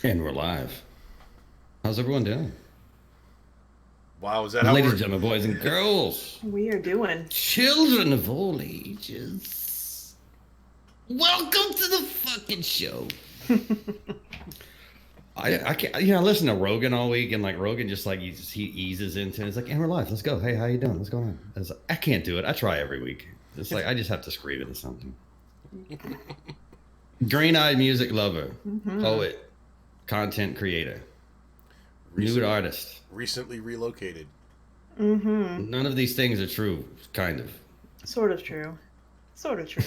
And we're live. How's everyone doing? Wow, is that how Ladies and gentlemen, boys and girls. We are doing. Children of all ages. Welcome to the fucking show. I can't, I listen to Rogan all week, and like Rogan just like he eases into it. It's like, and we're live. Let's go. Hey, how you doing? What's going on? Like, I can't do it. I try every week. It's like I just have to scream into something. Green-eyed music lover, poet, content creator, nude artist. Recently relocated. None of these things are true, kind of. Sort of true. Sort of true.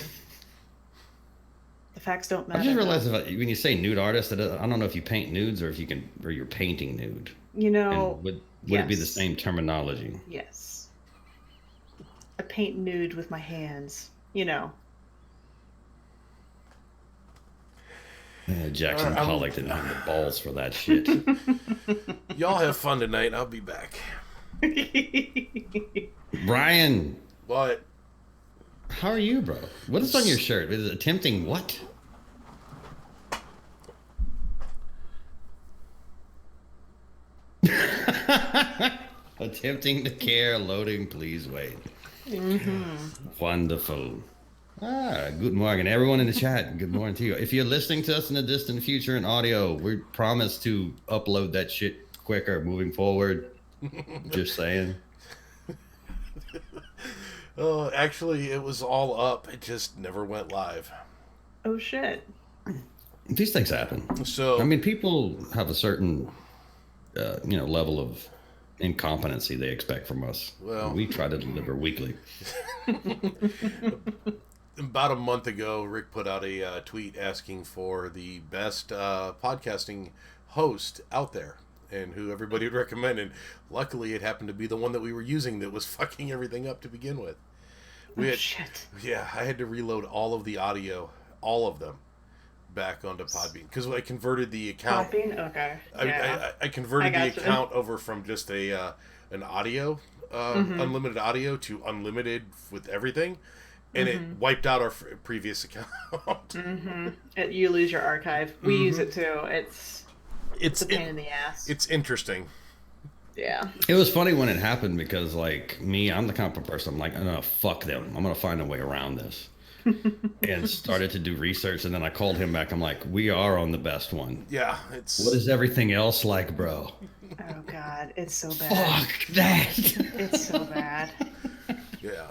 The facts don't matter. I just realized when you say nude artist, I don't know if you paint nudes or if you're painting nude. You know, and would it be the same terminology? Yes. I paint nude with my hands. You know. Jackson Pollock didn't have the balls for that shit. Y'all have fun tonight. I'll be back. Brian. What? How are you, bro? What is on your shirt? Is it attempting what? Attempting to care, loading, please wait. Wonderful. Good morning, everyone in the chat. Good morning to you. If you're listening to us in the distant future in audio, we promise to upload that shit quicker moving forward. Just saying. Oh, actually, it was all up. It just never went live. Oh, shit. These things happen. So, I mean, people have a certain, level of incompetency they expect from us. Well, we try to deliver weekly. About a month ago, Rick put out a tweet asking for the best podcasting host out there and who everybody would recommend. And luckily, it happened to be the one that we were using that was fucking everything up to begin with. Shit. Yeah, I had to reload all of the audio, all of them, back onto Podbean because I converted the account. Podbean? Okay. I converted the account over from just an audio, unlimited audio to unlimited with everything. And it wiped out our previous account. You lose your archive. We use it too. It's a pain in the ass. It's interesting. Yeah. It was funny when it happened because, like, I'm the kind of person, I'm like, no, fuck them. I'm going to find a way around this. And started to do research, and then I called him back. I'm like, we are on the best one. Yeah. What is everything else like, bro? Oh, God. It's so bad. Fuck that. It's so bad. Yeah.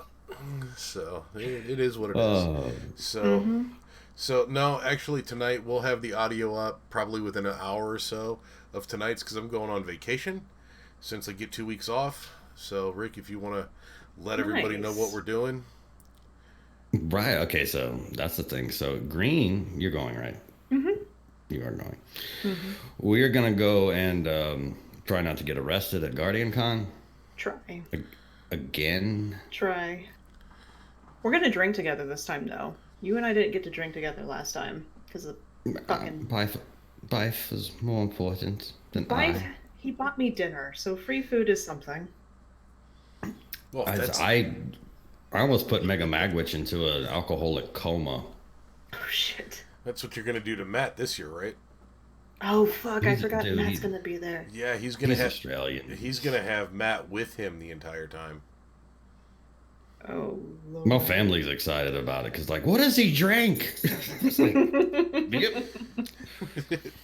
So it is what it is. So no, actually tonight we'll have the audio up probably within an hour or so of tonight's because I'm going on vacation since I get 2 weeks off. So Rick, if you want to let everybody know what we're doing. Right. Okay. So that's the thing. So Green, you're going, right? You are going. We're gonna go and try not to get arrested at GrnEyedMusikLvr. Try. Again. Try. We're gonna drink together this time, though. You and I didn't get to drink together last time because of fucking. Bife is more important than Bife. He bought me dinner, so free food is something. Well, I almost put Mega Magwitch into an alcoholic coma. Oh shit. That's what you're gonna do to Matt this year, right? Oh fuck! I forgot Matt's gonna be there. Yeah, he's Australian. He's gonna have Matt with him the entire time. Oh, Lord. My family's excited about it because, like, what does he drink? It's like, yep.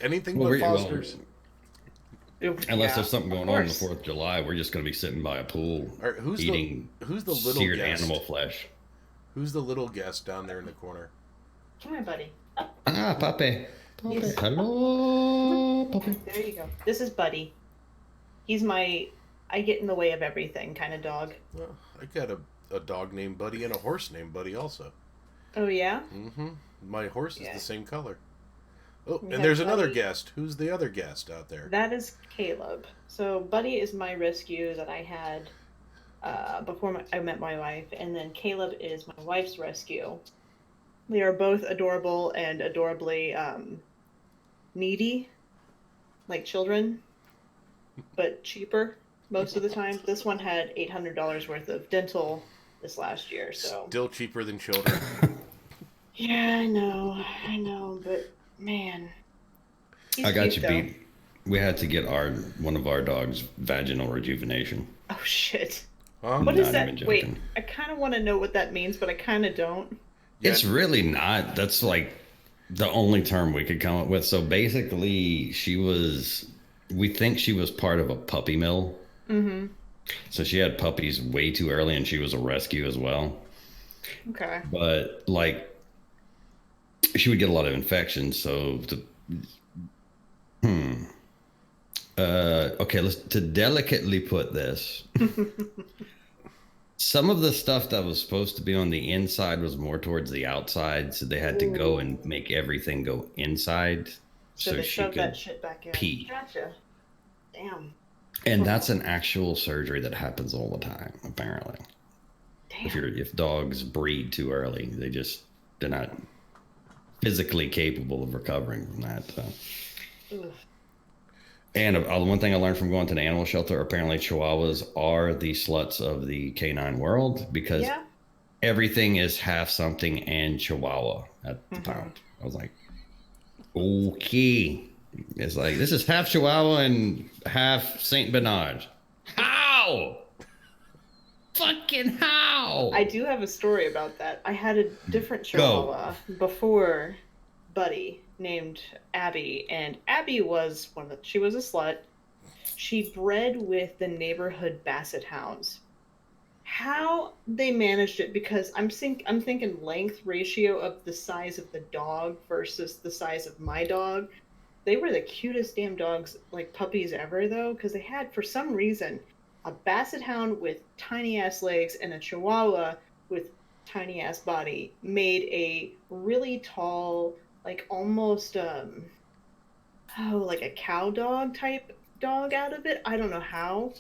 Anything Well, but Foster's. Unless there's something going on the course. 4th of July, we're just going to be sitting by a pool All right, eating who's the little seared guest? animal flesh. Who's the little guest down there in the corner? Come here, buddy. Up. Ah, Pape. Yes. Hello, Pape. There you go. This is Buddy. He's my I get in the way of everything kind of dog. Well, I got a dog named Buddy and a horse named Buddy also. Oh, yeah? Mm-hmm. My horse is the same color. Oh, We and there's have another Buddy. guest. Who's the other guest out there? That is Caleb. So Buddy is my rescue that I had before I met my wife, and then Caleb is my wife's rescue. They are both adorable and adorably needy, like children, but cheaper most of the time. This one had $800 worth of dental this last year, so Still cheaper than children. yeah, I know, but man, he's I got cute, you though. beat. We had to get one of our dogs vaginal rejuvenation. Oh shit! Huh? What is Not that? even Wait, joking. I kind of want to know what that means, but I kind of don't. Yeah. It's really not. That's like the only term we could come up with. So basically, we think she was part of a puppy mill. Mm-hmm. So she had puppies way too early and she was a rescue as well. Okay. But like, she would get a lot of infections. So okay, to delicately put this, some of the stuff that was supposed to be on the inside was more towards the outside, so they had to go and make everything go inside So so they she shoved that could shit back in. pee. Gotcha. Damn. And that's an actual surgery that happens all the time, apparently. Damn. If dogs breed too early, they're not physically capable of recovering from that. So. Ugh. And one thing I learned from going to the animal shelter, apparently Chihuahuas are the sluts of the canine world because Yeah. everything is half something and Chihuahua at the pound. I was like, okay. It's like, this is half Chihuahua and half Saint Bernard. How? Fucking how? I do have a story about that. I had a different Chihuahua before Buddy named Abby, and Abby was she was a slut. She bred with the neighborhood basset hounds. How they managed it, because I'm thinking length ratio of the size of the dog versus the size of my dog. They were the cutest damn dogs, like puppies ever, though, because they had, for some reason, a basset hound with tiny ass legs and a Chihuahua with tiny ass body made a really tall, like almost like a cow dog type dog out of it. I don't know how,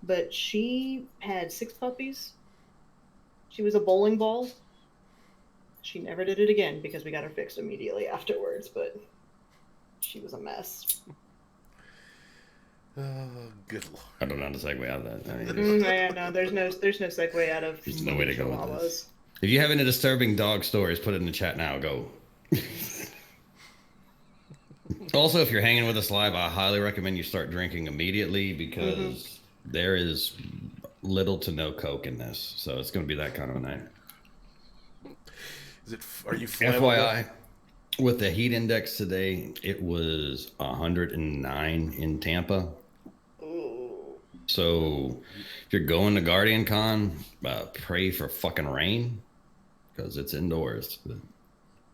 but she had 6 puppies. She was a bowling ball. She never did it again because we got her fixed immediately afterwards, but she was a mess. Oh, good lord. I don't know how to segue out of that. I mean, Yeah, no, there's no segue out of There's no way to go with Chihuahuas. this. If you have any disturbing dog stories, put it in the chat now. Go. Also, if you're hanging with us live, I highly recommend you start drinking immediately because there is little to no Coke in this. So it's going to be that kind of a night. Are you flammable? FYI, with the heat index today, it was 109 in Tampa. Ooh. So if you're going to GrnEyedMusikLvr, pray for fucking rain because it's indoors. But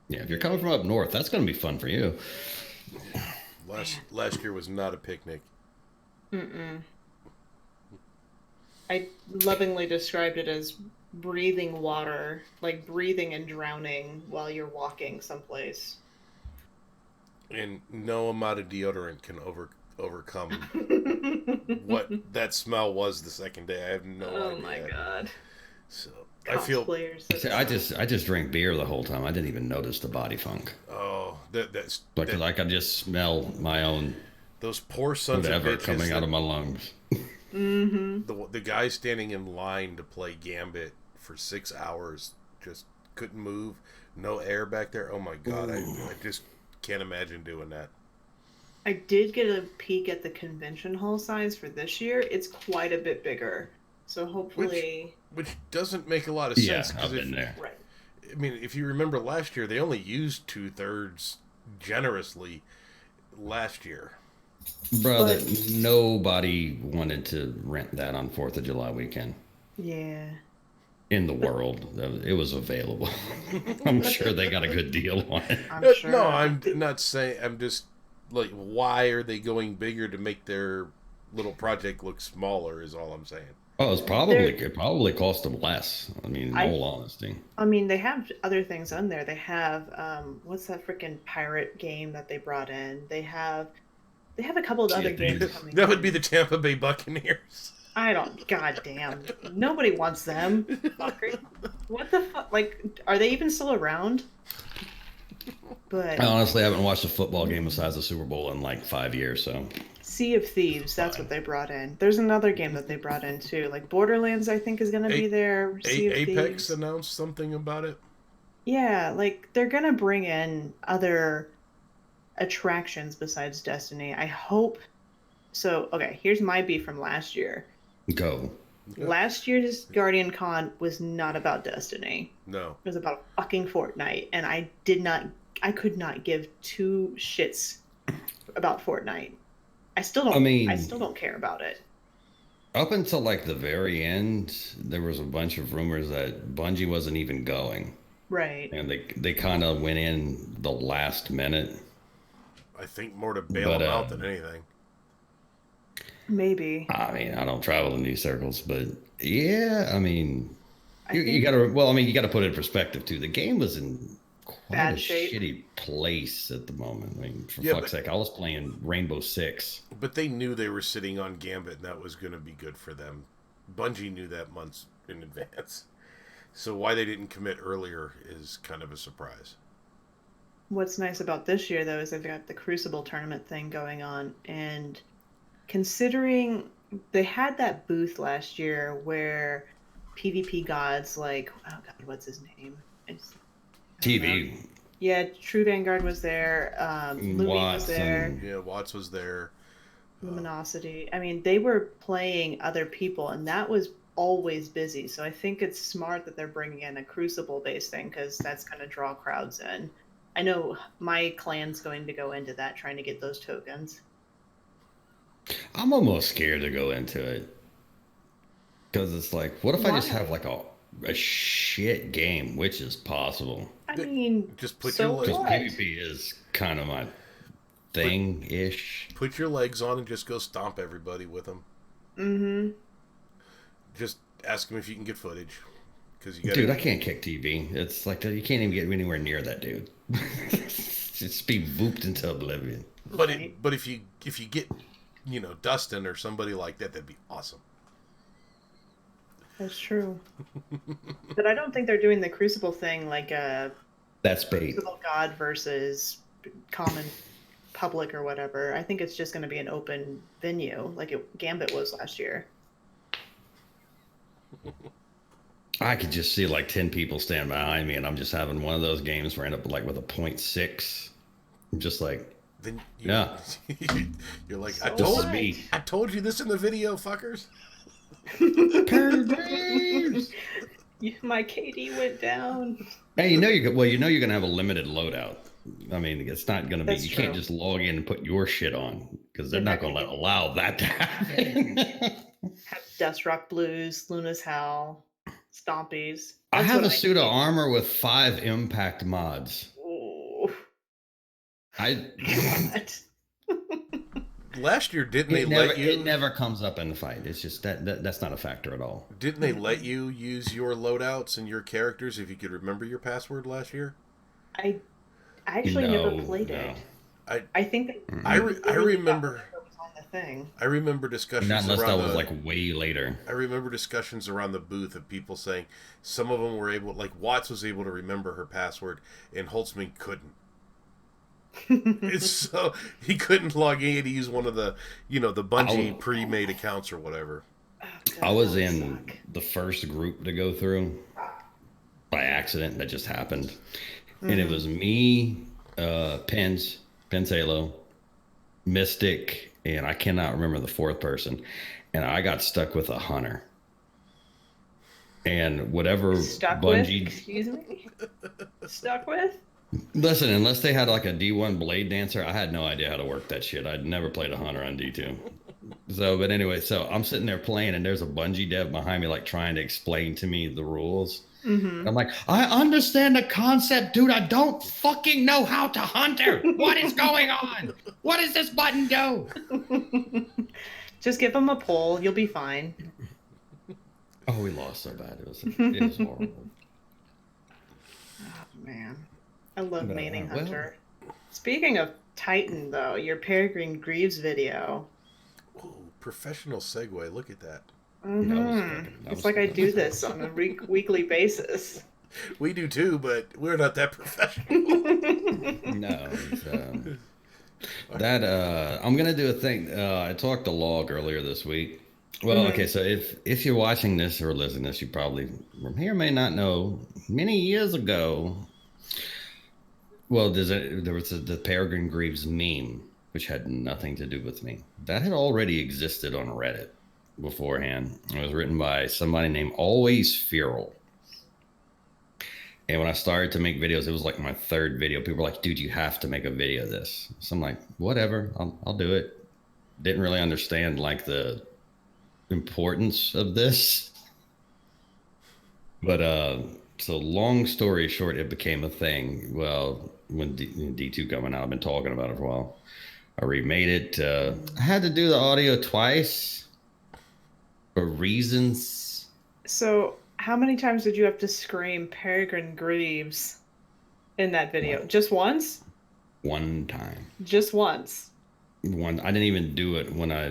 yeah, if you're coming from up north, that's going to be fun for you. Last year was not a picnic. Mm-mm. I lovingly described it as breathing water, like breathing and drowning while you're walking someplace. And no amount of deodorant can overcome what that smell was the second day. I have no idea. Oh my god. So I feel. Cosplayers. See, I just drank beer the whole time. I didn't even notice the body funk. Oh, that's Like I just smell my own those poor sons whatever of bitches coming out of my lungs. The guy standing in line to play Gambit for 6 hours just couldn't move. No air back there. Oh my god, I just can't imagine doing that. I did get a peek at the convention hall size for this year. It's quite a bit bigger. So hopefully, which doesn't make a lot of Yeah, sense. I've been there. right. I mean, if you remember last year, they only used 2/3 generously last year. Brother, nobody wanted to rent that on 4th of July weekend Yeah. in the world. It was available. I'm sure they got a good deal on it. I'm sure. No, I'm not saying. I'm just like, why are they going bigger to make their little project look smaller? Is all I'm saying. Oh, it probably cost them less. I mean, in all honesty. I mean, they have other things on there. They have what's that freaking pirate game that they brought in? They have a couple of other games coming. That would be the Tampa Bay Buccaneers. I don't. Goddamn. Nobody wants them. Fucker. What the fuck? Like, are they even still around? But I honestly haven't watched a football game besides the Super Bowl in like 5 years. So Sea of Thieves, that's what they brought in. There's another game that they brought in too. Like Borderlands, I think is going to be there. Sea of Apex Thieves. announced something about it. Yeah, like they're going to bring in other attractions besides Destiny. I hope. So, okay, here's my beef from last year. go. Last year's GrnEyedCon was not about Destiny. No. It was about fucking Fortnite, and I could not give two shits about Fortnite. I still don't care about it. Up until like the very end, there was a bunch of rumors that Bungie wasn't even going. Right. And they kind of went in the last minute. I think more to bail them out than anything. Maybe. I mean, I don't travel in these circles, but yeah, I mean, you got to, well, I mean, you got to put it in perspective too. The game was in quite a shitty place at the moment. I mean, for fuck's sake, I was playing Rainbow Six. But they knew they were sitting on Gambit, and that was going to be good for them. Bungie knew that months in advance. So why they didn't commit earlier is kind of a surprise. What's nice about this year, though, is they've got the Crucible tournament thing going on, and considering they had that booth last year where PvP gods like, oh god, what's his name? TV. Yeah, True Vanguard was there. Lumi was there. Yeah, Watts was there. Luminosity. I mean, they were playing other people, and that was always busy. So I think it's smart that they're bringing in a Crucible-based thing because that's going to draw crowds in. I know my clan's going to go into that, trying to get those tokens. I'm almost scared to go into it because it's like, what if I just have like a shit game, which is possible. I mean, just put your legs. PvP is kind of my thing-ish. Put your legs on and just go stomp everybody with them. Mm-hmm. Just ask them if you can get footage. You dude, I can't kick TV. It's like you can't even get anywhere near that dude. Just be booped into oblivion. But if you get, Dustin or somebody like that, that'd be awesome. That's true. But I don't think they're doing the Crucible thing like that's bait. Crucible God versus common public or whatever. I think it's just going to be an open venue like Gambit was last year. I could just see like 10 people stand behind me, and I'm just having one of those games where I end up like with a 0.6. I'm just like, then yeah. You're like, so I told you this in the video, fuckers. My KD went down. Hey, you're gonna have a limited loadout. I mean, it's not gonna be. You can't just log in and put your shit on because they're not gonna allow that to happen. Have Dust Rock Blues, Luna's Howl, Stompies. I have a suit of armor with 5 impact mods. Ooh. Last year, didn't they let you? It never comes up in the fight. It's just that's not a factor at all. Didn't they let you use your loadouts and your characters if you could remember your password last year? I actually never played it. I think I remember. Thing. I remember discussions. Not unless that was like way later. I remember discussions around the booth of people saying some of them were able, like Watts was able to remember her password, and Holtzman couldn't. So he couldn't log in to use one of the, the Bungie pre-made accounts or whatever. Oh, God, I was in the first group to go through by accident. That just happened, and it was me, Pensalo, Mystic. And I cannot remember the 4th person. And I got stuck with a hunter. And whatever Stuck bungee. with? Excuse me? Stuck with? Listen, unless they had like a D1 blade dancer, I had no idea how to work that shit. I'd never played a hunter on D2. So, but anyway, so I'm sitting there playing, and there's a bungee dev behind me, like trying to explain to me the rules. Mm-hmm. I'm like, I understand the concept, dude. I don't fucking know how to hunter. What is going on? What does this button do? Just give him a pole. You'll be fine. Oh, we lost so bad. It was horrible. Oh, man. I love maining well, hunter. Speaking of Titan, though, your Peregrine Greaves video. Ooh, professional segue. Look at that. Mm-hmm. It's like I do this on a weekly basis. We do too, but we're not that professional. No, I'm gonna do a thing. I talked to Log earlier this week. Well, okay, so if you're watching this or listening to this, you probably may or may not know. Many years ago, well, there was the Peregrine Greaves meme, which had nothing to do with me. That had already existed on Reddit beforehand. It was written by somebody named Always Feral. And when I started to make videos, it was like my third video. People were like, dude, you have to make a video of this. So I'm like, whatever, I'll do it. Didn't really understand like the importance of this. But so long story short, it became a thing. Well, when D2 coming out, I've been talking about it for a while. I remade it. I had to do the audio twice for reasons. So, how many times did you have to scream Peregrine Greaves in that video? Just once? One time. Just once. I didn't even do it when I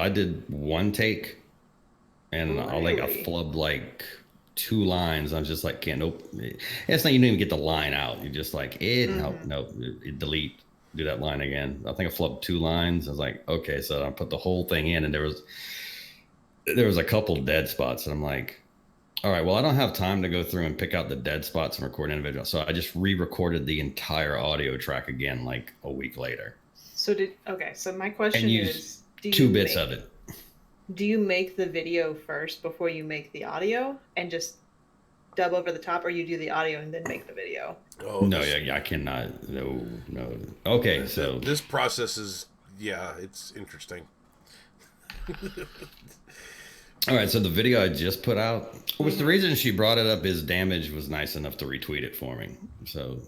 did one take, and Really? I flubbed like 2 lines. I was just like, nope. It's not, you don't even get the line out. You're just like, nope, delete, do that line again. I think I flubbed 2 lines. I was like, okay, so I put the whole thing in, and there was a couple dead spots, and I'm like, all right, well, I don't have time to go through and pick out the dead spots and record individual. So I just re-recorded the entire audio track again, like a week later. So so my question is, 2 bits of it. Do you make the video first before you make the audio and just dub over the top, or you do the audio and then make the video? Oh no, I cannot. No. Okay, so this process is, it's interesting. All right, so the video I just put out, which the reason she brought it up is Damage was nice enough to retweet it for me. So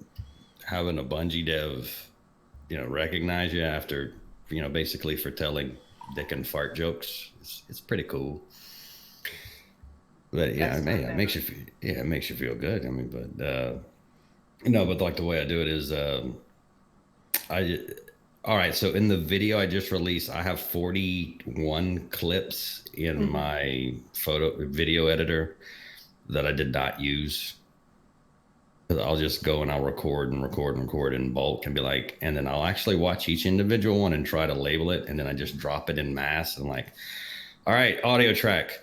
having a Bungie dev, recognize you after, basically for telling dick and fart jokes, it's pretty cool. But it makes you feel good. I mean, but like the way I do it is, all right, so in the video I just released, I have 41 clips in my video editor that I did not use. I'll just go and I'll record in bulk and be like, and then I'll actually watch each individual one and try to label it, and then I just drop it in mass and like, all right, audio track.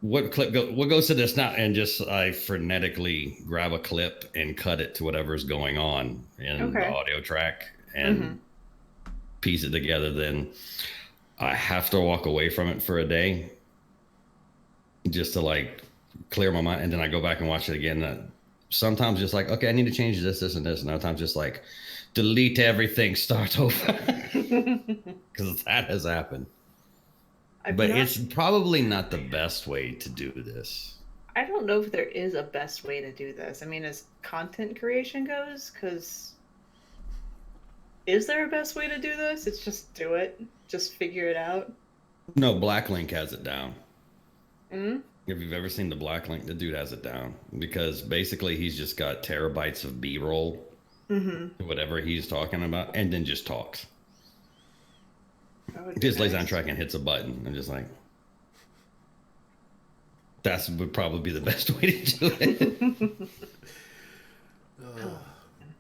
What goes to this now? And just I frenetically grab a clip and cut it to whatever's going on in the audio track and piece it together. Then I have to walk away from it for a day just to like clear my mind, and then I go back and watch it again. Sometimes just like, okay, I need to change this and this, and other times just like delete everything, start over, because that has happened. But it's probably not the best way to do this. I don't know if there is a best way to do this. I mean, as content creation goes, because is there a best way to do this? It's just do it. Just figure it out. No, Blacklink has it down. If you've ever seen the Blacklink, the dude has it down, because basically he's just got terabytes of B-roll, whatever he's talking about, and then just talks. Just lays on track and hits a button. I'm just like, that would probably be the best way to do it.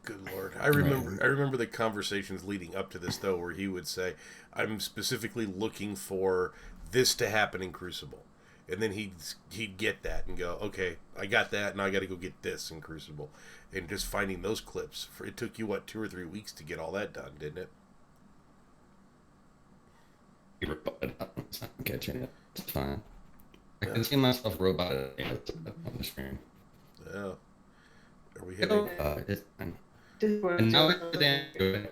Good Lord. I remember the conversations leading up to this, though, where he would say, I'm specifically looking for this to happen in Crucible. And then he'd get that and go, okay, I got that, now I got to go get this in Crucible. And just finding those clips. It took you, 2 or 3 weeks to get all that done, didn't it? Catching it. It's fine. I can see myself robot on the screen. Yeah. Are we hitting? It's fine. Discord. And now it's damn good.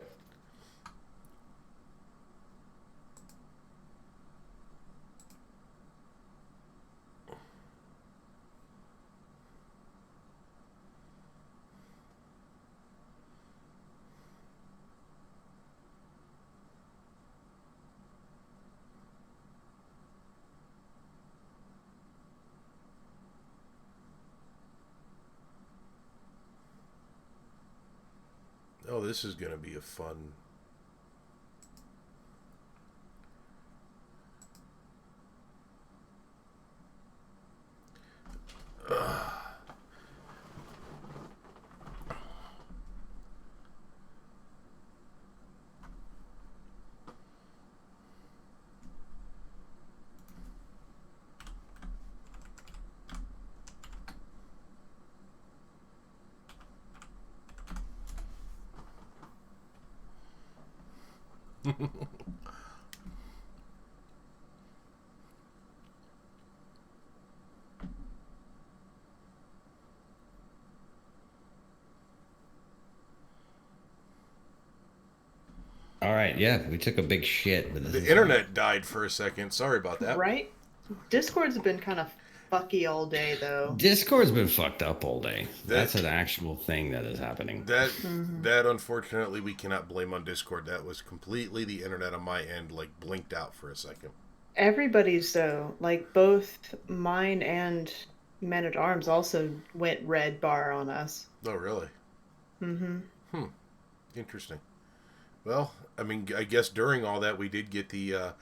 Oh, this is going to be a fun... All right, yeah, we took a big shit. But The internet died for a second. Sorry about that. Right? Discord's been kind of fucky all day, though. Discord's been fucked up all day. That's an actual thing that is happening. That unfortunately we cannot blame on Discord. That was completely the internet on my end, like blinked out for a second. Everybody's though, like both mine and Men at Arms also went red bar on us. Oh, really? Mm-hmm. Interesting. Well, I mean, I guess during all that we did get the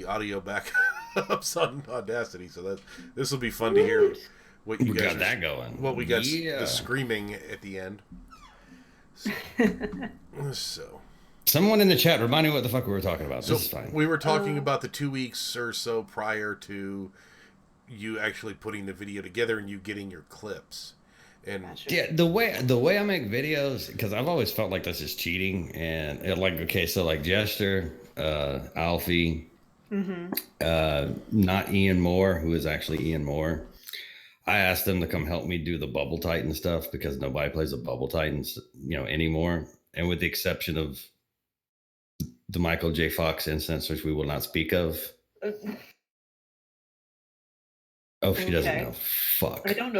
audio back up on Audacity, so this will be fun to hear what you we guys got that going. What we got the screaming at the end. So. Someone in the chat remind me what the fuck we were talking about. This is fine. We were talking about the 2 weeks or so prior to you actually putting the video together and you getting your clips. And yeah, the way I make videos, because I've always felt like this is cheating, and like Jester, Alfie, not Ian Moore, who is actually Ian Moore. I asked them to come help me do the Bubble Titan stuff because nobody plays a Bubble Titan, anymore, and with the exception of the Michael J. Fox instance, which we will not speak of. Oh, she doesn't know. Fuck. I don't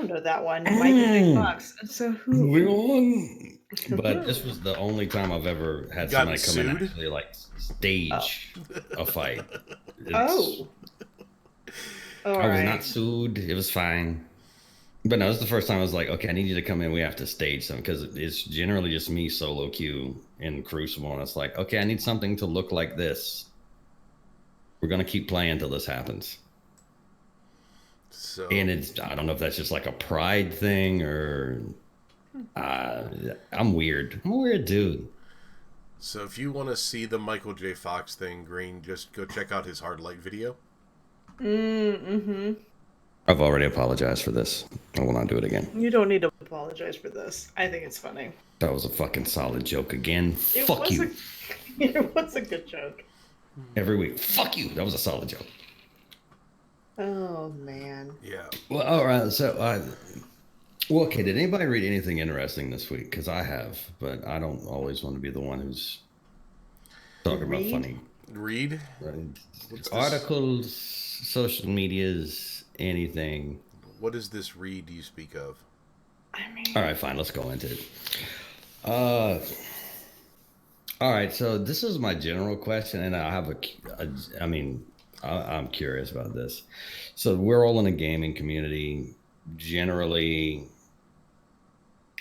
know that one. Michael J. Fox. So who? Moving on. But this was the only time I've ever had somebody come in and actually stage a fight. I was not sued. It was fine. But no, it was the first time I was like, okay, I need you to come in. We have to stage some because it's generally just me solo queue in Crucible. And it's like, okay, I need something to look like this. We're going to keep playing until this happens. So, and I don't know if that's just like a pride thing or I'm weird. I'm a weird dude. So if you want to see the Michael J. Fox thing, Green, just go check out his Hard Light video. Mm-hmm. I've already apologized for this. I will not do it again. You don't need to apologize for this. I think it's funny. That was a fucking solid joke again. Fuck you. It was a good joke. Every week. Fuck you. That was a solid joke. Oh, man. Yeah. Well, all right. So, okay, did anybody read anything interesting this week? Because I have, but I don't always want to be the one who's talking about funny. Read? Articles, social medias, anything. What is this read you speak of? All right, fine. Let's go into it. All right. So this is my general question, and I have I'm curious about this. So we're all in a gaming community. Generally,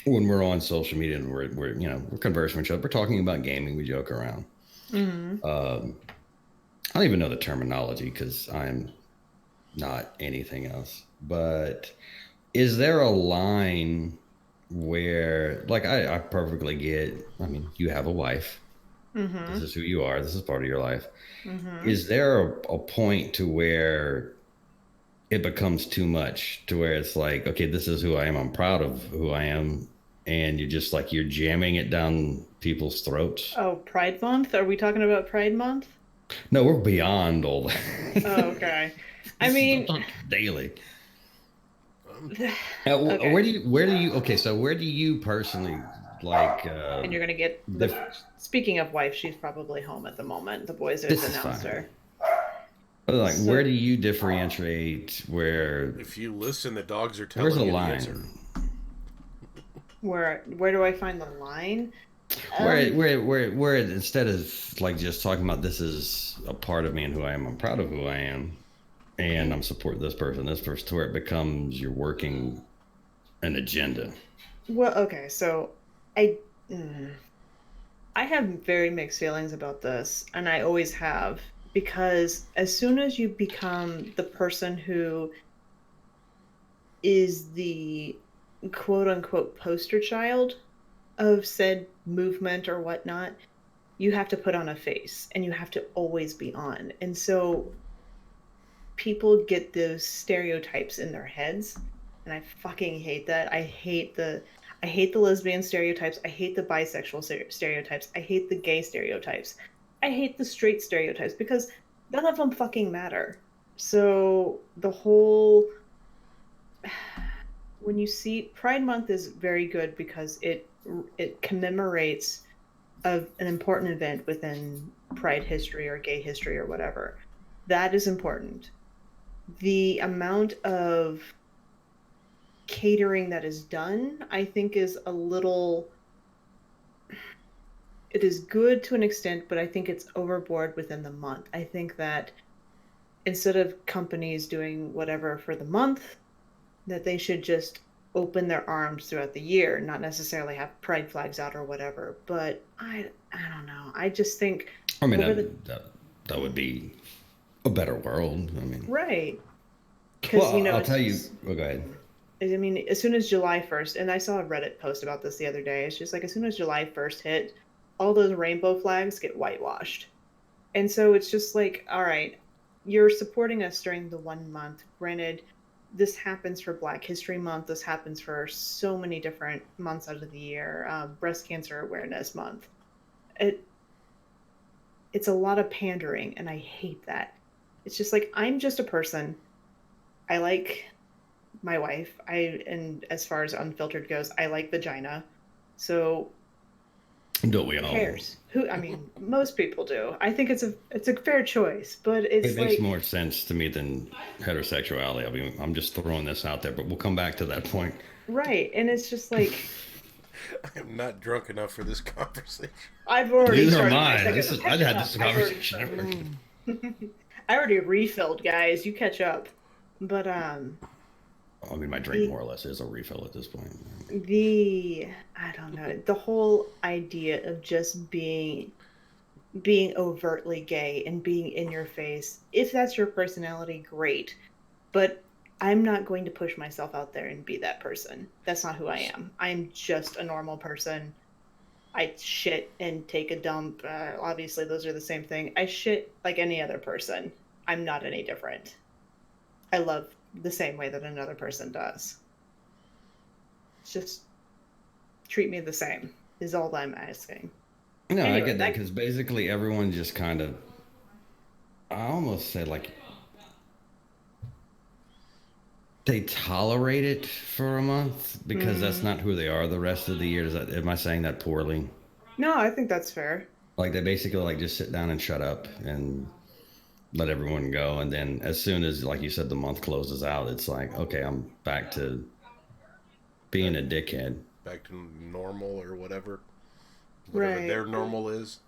when we're on social media and we're conversing with each other, we're talking about gaming. We joke around. Mm-hmm. I don't even know the terminology because I'm not anything else. But is there a line where, like, I perfectly get, you have a wife. Mm-hmm. This is who you are. This is part of your life. Mm-hmm. Is there a point to where it becomes too much, to where it's like, okay, this is who I am. I'm proud of who I am. And you're just like, you're jamming it down people's throats. Oh, Pride Month? Are we talking about Pride Month? No, we're beyond all that. Oh, okay. I mean, daily. Okay. Where do you? Okay, so where do you personally like? And you're gonna get speaking of wife, she's probably home at the moment. The boys have This is announced fine. her. But like, So- where do you differentiate where? If you listen, the dogs are Where's telling the you the answer. line? Where do I find the line? Where instead of like just talking about this is a part of me and who I am, I'm proud of who I am, and I'm supporting this person, to where it becomes you're working an agenda. Well, okay, so I I have very mixed feelings about this, and I always have, because as soon as you become the person who is the quote unquote poster child of said movement or whatnot, you have to put on a face and you have to always be on. And so people get those stereotypes in their heads, and I fucking hate that. I hate the lesbian stereotypes. I hate the bisexual stereotypes. I hate the gay stereotypes. I hate the straight stereotypes because none of them fucking matter. So the whole when you see Pride Month is very good because it commemorates of an important event within Pride history or gay history or whatever. That is important. The amount of catering that is done, I think, is a little. It is good to an extent, but I think it's overboard within the month. I think that instead of companies doing whatever for the month, that they should just open their arms throughout the year, not necessarily have pride flags out or whatever. But I don't know. I just think. I mean, that would be a better world. I mean, right. Because well, I'll tell you. Oh, go ahead. I mean, as soon as July 1st, and I saw a Reddit post about this the other day, it's just like as soon as July 1st hit, all those rainbow flags get whitewashed. And so it's just like, all right, you're supporting us during the 1 month. Granted, this happens for Black History Month. This happens for so many different months out of the year. Breast Cancer Awareness Month. It's a lot of pandering, and I hate that. It's just like, I'm just a person. I like my wife. And as far as Unfiltered goes, I like vagina. So don't we who all? cares? I mean, most people do. I think it's a fair choice, but it makes more sense to me than heterosexuality. I mean, I'm just throwing this out there, but we'll come back to that point. Right, and it's just like I am not drunk enough for this conversation. I've already Neither started. am I. I've had this conversation. I already refilled, guys. You catch up. But I mean, my drink more or less is a refill at this point. I don't know, the whole idea of just being overtly gay and being in your face, if that's your personality, great. But I'm not going to push myself out there and be that person. That's not who I am. I'm just a normal person. I shit and take a dump. Obviously, those are the same thing. I shit like any other person. I'm not any different. I love the same way that another person does. Just treat me the same is all I'm asking. No, anyway, I get that because basically everyone just kind of, I almost said like, they tolerate it for a month because that's not who they are the rest of the year. Am I saying that poorly? No, I think that's fair. Like they basically like just sit down and shut up and let everyone go. And then as soon as, like you said, the month closes out, it's like, okay, I'm back to being a dickhead. Back to normal or whatever their normal is.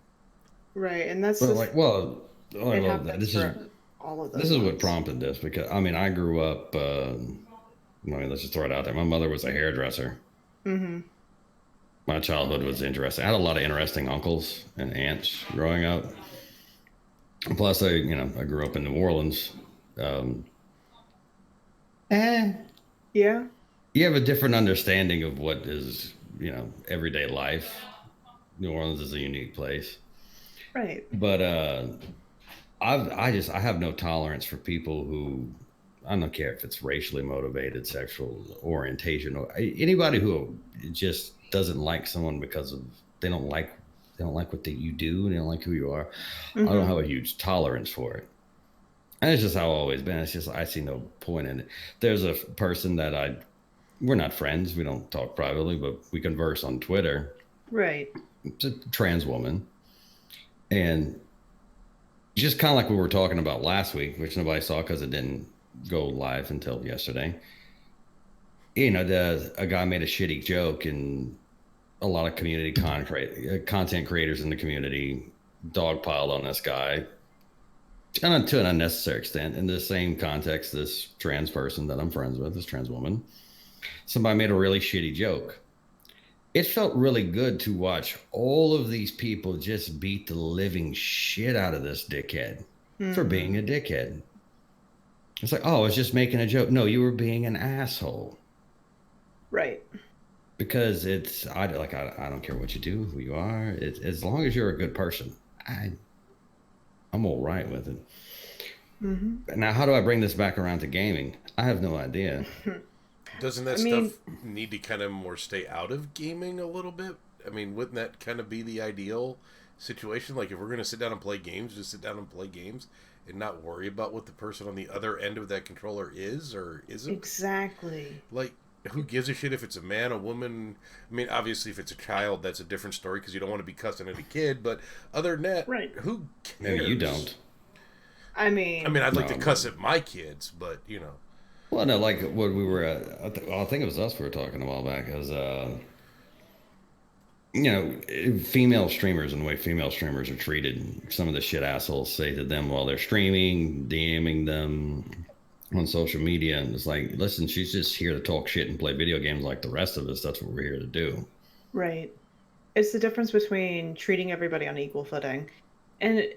Right, and that's like, well, this is all of those. This is what prompted this because I mean I grew up. I mean, let's just throw it out there. My mother was a hairdresser. Mm-hmm. My childhood was interesting. I had a lot of interesting uncles and aunts growing up. Plus, I grew up in New Orleans. Yeah. You have a different understanding of what is, everyday life. New Orleans is a unique place. Right. But I have no tolerance for people who, I don't care if it's racially motivated, sexual orientation, or anybody who just doesn't like someone because of they don't like what you do and they don't like who you are. Mm-hmm. I don't have a huge tolerance for it. And it's just how I've always been. It's just I see no point in it. There's a person that we're not friends. We don't talk privately, but we converse on Twitter. Right. It's a trans woman. And just kind of like we were talking about last week, which nobody saw because it didn't go live until yesterday. You know, a guy made a shitty joke, and a lot of community content creators in the community dogpiled on this guy, and to an unnecessary extent. In the same context, this trans person that I'm friends with, this trans woman, somebody made a really shitty joke. It felt really good to watch all of these people just beat the living shit out of this dickhead for being a dickhead. It's like, oh, I was just making a joke. No, you were being an asshole. Right. Because I don't care what you do, who you are. As long as you're a good person, I'm all right with it. Mm-hmm. Now, how do I bring this back around to gaming? I have no idea. Doesn't that stuff need to kind of more stay out of gaming a little bit? I mean, wouldn't that kind of be the ideal situation? Like, if we're going to sit down and play games, just sit down and play games and not worry about what the person on the other end of that controller is or isn't? Exactly. Like, who gives a shit if it's a man, a woman? I mean, obviously, if it's a child, that's a different story because you don't want to be cussing at a kid. But other than that, right. Who cares? Maybe you don't. I mean, I'd like to cuss at my kids, but, you know. Well, no, like what we were I think it was us we were talking a while back. As you know, female streamers and the way female streamers are treated. Some of the shit assholes say to them while they're streaming, DMing them on social media, and it's like, listen, she's just here to talk shit and play video games like the rest of us. That's what we're here to do. Right. It's the difference between treating everybody on equal footing and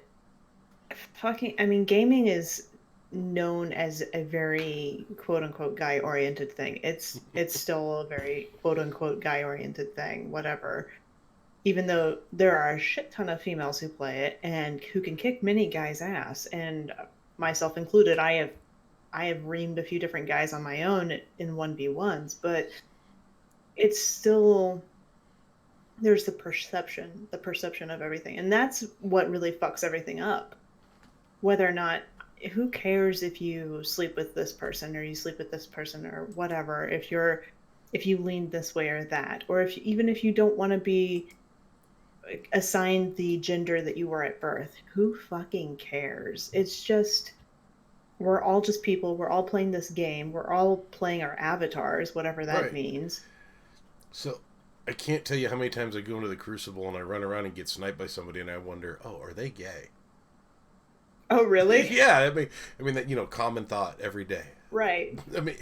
gaming is known as a very quote unquote guy oriented thing. It's still a very quote unquote guy oriented thing, whatever. Even though there are a shit ton of females who play it and who can kick many guys' ass, and myself included, I have reamed a few different guys on my own in 1v1s, but it's still, there's the perception of everything. And that's what really fucks everything up. Whether or not, who cares if you sleep with this person or you sleep with this person or whatever, if you lean this way or that, or even if you don't want to be assigned the gender that you were at birth, who fucking cares? It's just, we're all just people. We're all playing this game. We're all playing our avatars, whatever that means. So I can't tell you how many times I go into the Crucible and I run around and get sniped by somebody and I wonder, oh, are they gay? Oh, really? Yeah, I mean that, you know, common thought every day. Right. I mean,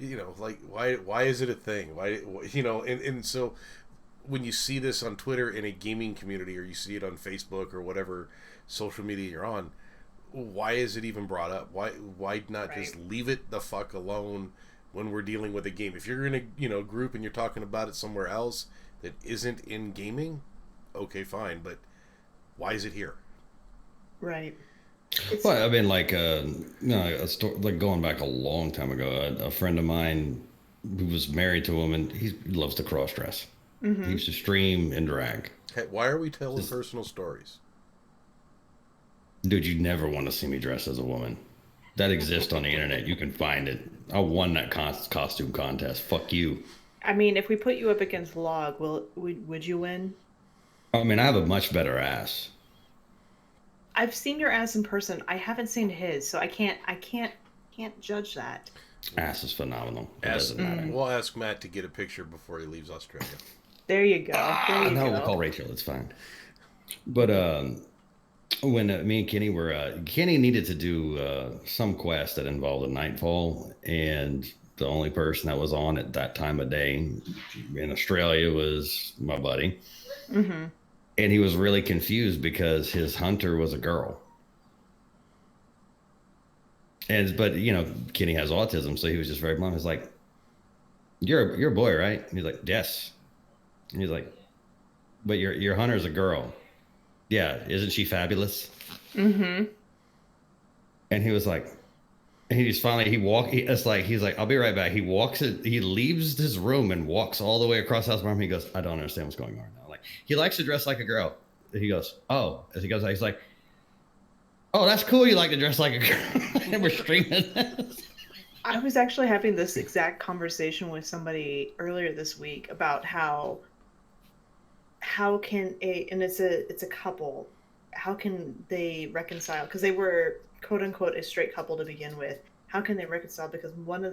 you know, like why is it a thing? Why, you know, and so when you see this on Twitter in a gaming community, or you see it on Facebook or whatever social media you're on, why is it even brought up? Why not just leave it the fuck alone when we're dealing with a game? If you're in a, you know, group and you're talking about it somewhere else that isn't in gaming, okay, fine, but why is it here? Right. Well, I mean, like, you know, a story, like going back a long time ago, a friend of mine who was married to a woman, he loves to cross dress. Mm-hmm. He used to stream and drag. Hey, why are we telling personal stories? Dude, you never want to see me dressed as a woman. That exists on the internet. You can find it. I won that costume contest. Fuck you. I mean, if we put you up against Log, would you win? I mean, I have a much better ass. I've seen your ass in person. I haven't seen his, so I can't judge that. Ass is phenomenal. It doesn't matter. We'll ask Matt to get a picture before he leaves Australia. There you go. We'll call Rachel. It's fine. But when me and Kenny Kenny needed to do some quest that involved a nightfall, and the only person that was on at that time of day in Australia was my buddy. Mm-hmm. And he was really confused because his hunter was a girl. But you know, Kenny has autism, so he was just very blunt. He's like, "You're a boy, right?" And he's like, "Yes." And he's like, "But your hunter's a girl." "Yeah, isn't she fabulous?" Mm-hmm. And he was like, and he's like, "I'll be right back." He leaves his room and walks all the way across the house. And he goes, "I don't understand what's going on now." Like, he likes to dress like a girl. He goes, "Oh," as he goes out, he's like, Oh, that's cool. You like to dress like a girl. And we're streaming this. I was actually having this exact conversation with somebody earlier this week about how can and it's a couple, how can they reconcile, because they were quote unquote a straight couple to begin with. How can they reconcile because one of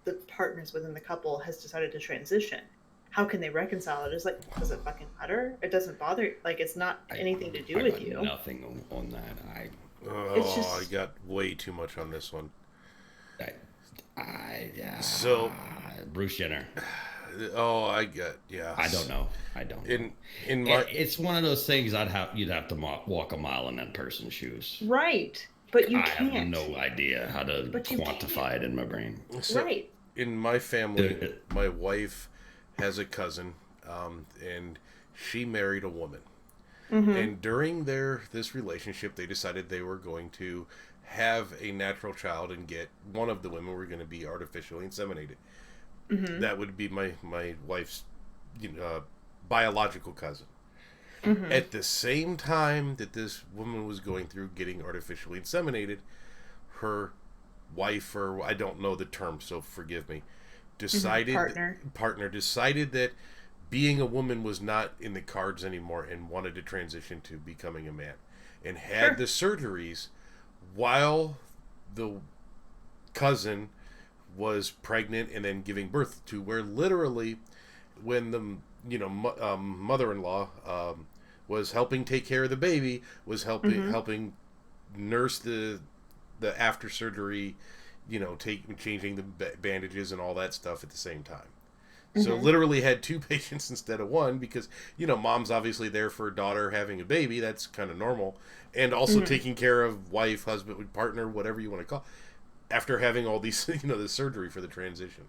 the partners within the couple has decided to transition? How can they reconcile it? It's like, does it fucking matter? It doesn't bother, like, it's not anything to do with you. Nothing on that. It's just, I got way too much on this one. So Bruce Jenner. Oh, I get, yeah. I don't know. In my, it's one of those things you'd have to walk a mile in that person's shoes. right, but you can't. I have no idea how to quantify it in my brain. So, right. In my family, my wife has a cousin, and she married a woman. Mm-hmm. And during this relationship, they decided they were going to have a natural child and get one of the women were going to be artificially inseminated. Mm-hmm. That would be my wife's biological cousin. Mm-hmm. At the same time that this woman was going through getting artificially inseminated, her wife, or I don't know the term, so forgive me, decided partner decided that being a woman was not in the cards anymore and wanted to transition to becoming a man, and had the surgeries while the cousin was pregnant and then giving birth to, where literally when the mother-in-law was helping take care of the baby, was helping nurse the after surgery, changing the bandages and all that stuff at the same time. So literally had two patients instead of one, because mom's obviously there for a daughter having a baby, that's kind of normal, and also taking care of wife, husband, partner, whatever you want to call, after having all these the surgery for the transition.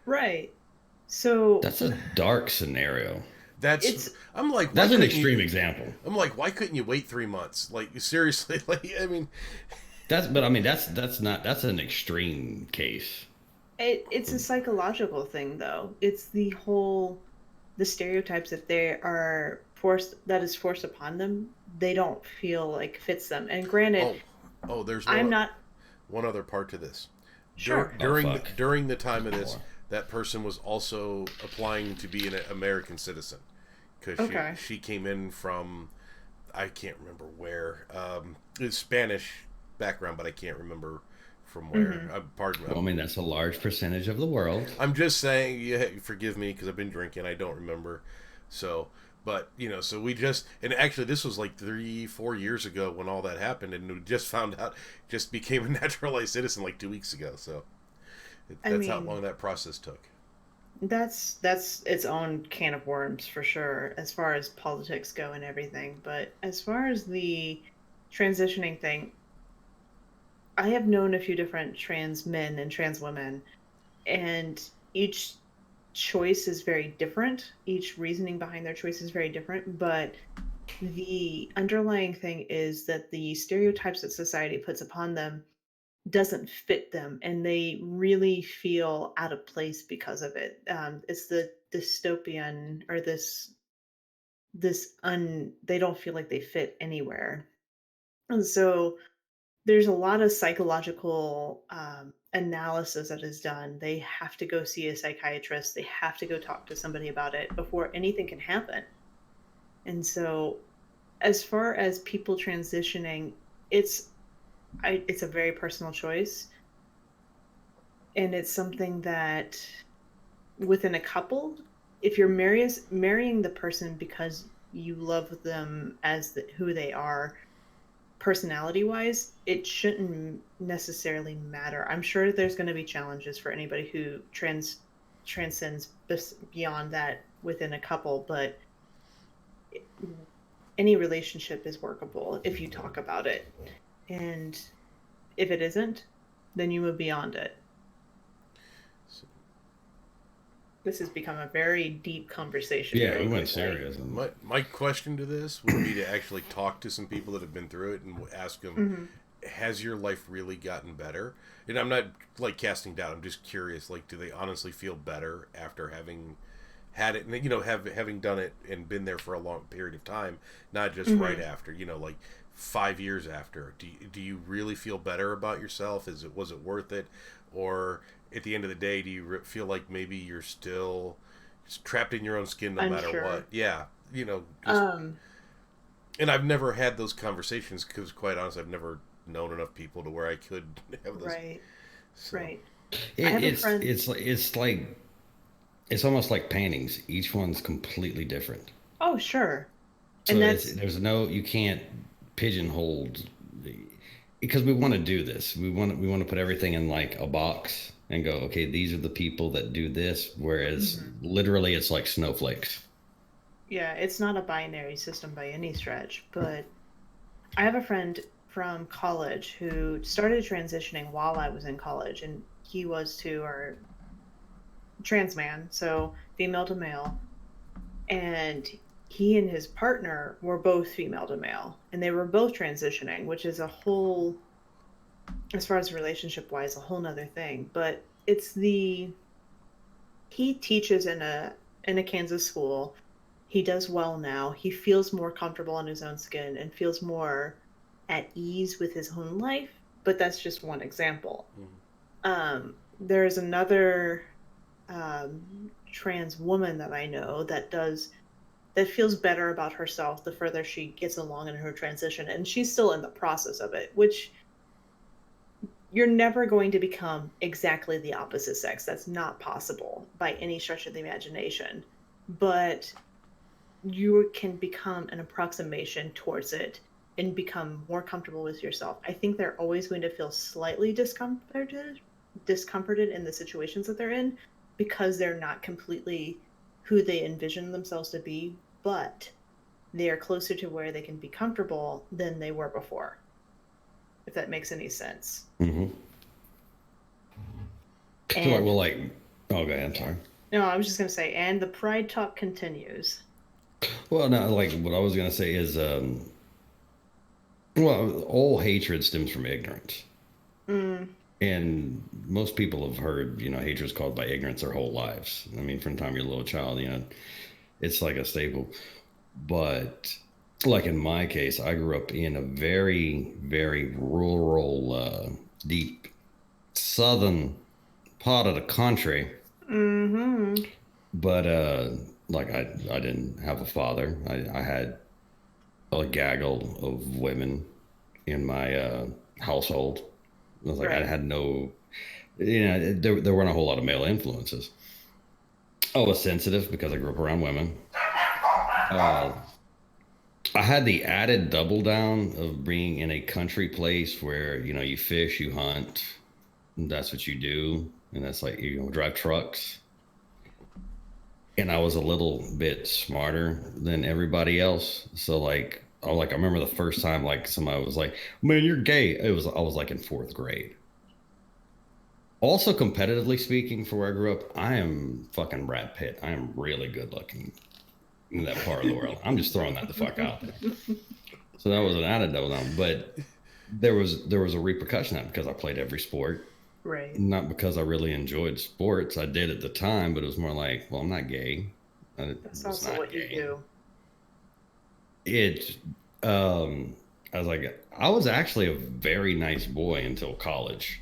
Right. So that's a dark scenario. I'm like, that's an extreme example. I'm like, why couldn't you wait 3 months? Like, seriously, like, I mean, that's an extreme case. It's a psychological thing, though. It's the stereotypes that that is forced upon them, they don't feel like fits them. And granted, there's one other part to this. Sure. During the time of this, that person was also applying to be an American citizen, because she came in from, I can't remember where, it's Spanish background, but I can't remember from where. Pardon me. Well, I mean, that's a large percentage of the world. I'm just saying, forgive me, because I've been drinking, I don't remember. So, but, so we just, and actually this was like 3-4 years ago when all that happened, and we just found out, just became a naturalized citizen like 2 weeks ago. So that's how long that process took. That's its own can of worms for sure, as far as politics go and everything. But as far as the transitioning thing, I have known a few different trans men and trans women, and each choice is very different. Each reasoning behind their choice is very different, but the underlying thing is that the stereotypes that society puts upon them doesn't fit them, and they really feel out of place because of it. It's the dystopian, or they don't feel like they fit anywhere. And so there's a lot of psychological analysis that is done. They have to go see a psychiatrist. They have to go talk to somebody about it before anything can happen. And so, as far as people transitioning, it's a very personal choice, and it's something that within a couple, if you're marrying the person because you love them as who they are, personality wise, it shouldn't necessarily matter. I'm sure there's going to be challenges for anybody who transcends beyond that within a couple, but any relationship is workable if you talk about it. And if it isn't, then you move beyond it. This has become a very deep conversation. Yeah, we went serious. My question to this would be to actually talk to some people that have been through it and ask them, has your life really gotten better? And I'm not like casting doubt. I'm just curious, like, do they honestly feel better after having had it, and having done it and been there for a long period of time, not just right after, like 5 years after? Do you really feel better about yourself? Was it worth it? Or at the end of the day, do you feel like maybe you're still trapped in your own skin no matter what? Yeah, and I've never had those conversations because, quite honestly, I've never known enough people to where I could have those. Right. So. Right. It's like it's almost like paintings. Each one's completely different. Oh, sure. So you can't pigeonhole, because we want to do this. We want to put everything in like a box and go, okay, these are the people that do this. Whereas literally it's like snowflakes. Yeah, it's not a binary system by any stretch, but I have a friend from college who started transitioning while I was in college, and he was or trans man, so female to male, and he and his partner were both female to male, and they were both transitioning, which is a whole, as far as relationship wise, a whole nother thing. But he teaches in a Kansas school. He does well now. He feels more comfortable in his own skin and feels more at ease with his own life, but that's just one example. There's another trans woman that I know that feels better about herself the further she gets along in her transition, and she's still in the process of it, which you're never going to become exactly the opposite sex. That's not possible by any stretch of the imagination, but you can become an approximation towards it and become more comfortable with yourself. I think they're always going to feel slightly discomforted in the situations that they're in, because they're not completely who they envision themselves to be, but they are closer to where they can be comfortable than they were before, if that makes any sense. Mm-hmm. And, go ahead, I'm sorry. No, I was just going to say, and the pride talk continues. Well, no, like what I was going to say is, all hatred stems from ignorance. And most people have heard, hatred's caused by ignorance their whole lives. I mean, from the time you're a little child, it's like a staple. But like in my case, I grew up in a very, very rural, deep southern part of the country. Mm-hmm. But I didn't have a father. I had a gaggle of women in my household. I was like, right. I had no, there weren't a whole lot of male influences. I was sensitive because I grew up around women. I had the added double down of being in a country place where, you fish, you hunt, and that's what you do. And that's like, drive trucks. And I was a little bit smarter than everybody else. So I remember the first time somebody was like, "Man, you're gay." I was like in 4th grade. Also, competitively speaking, for where I grew up, I am fucking Brad Pitt. I am really good looking in that part of the world. I'm just throwing that the fuck out there. So that was an added double down. But there was a repercussion of that because I played every sport. Right. Not because I really enjoyed sports. I did at the time, but it was more like, well, I'm not gay. That's also what you do. I was like, I was actually a very nice boy until college.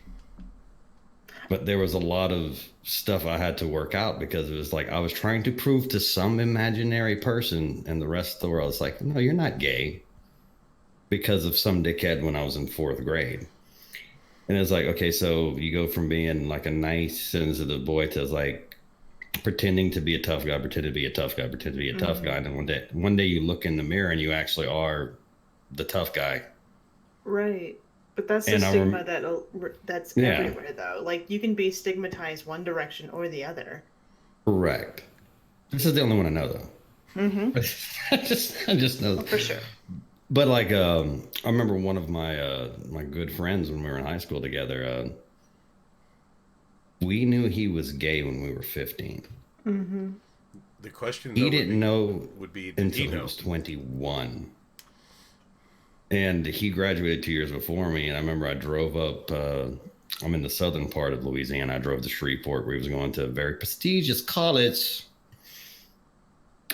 But there was a lot of stuff I had to work out because it was like I was trying to prove to some imaginary person and the rest of the world, it's like, no, you're not gay, because of some dickhead when I was in 4th grade. And it's like, okay, so you go from being like a nice, sensitive boy to like pretending to be a tough guy, pretending to be a tough guy, pretending to be a tough guy. And then one day you look in the mirror and you actually are the tough guy. Right. But that's the stigma that's everywhere, though. Like, you can be stigmatized one direction or the other. Correct. This is the only one I know, though. Mm-hmm. I just know. Oh, for sure. But I remember one of my my good friends when we were in high school together. We knew he was gay when we were 15. Mm-hmm. The question he didn't know until he was 21, and he graduated 2 years before me. And I remember I drove up. I'm in the southern part of Louisiana. I drove to Shreveport, where he was going to a very prestigious college.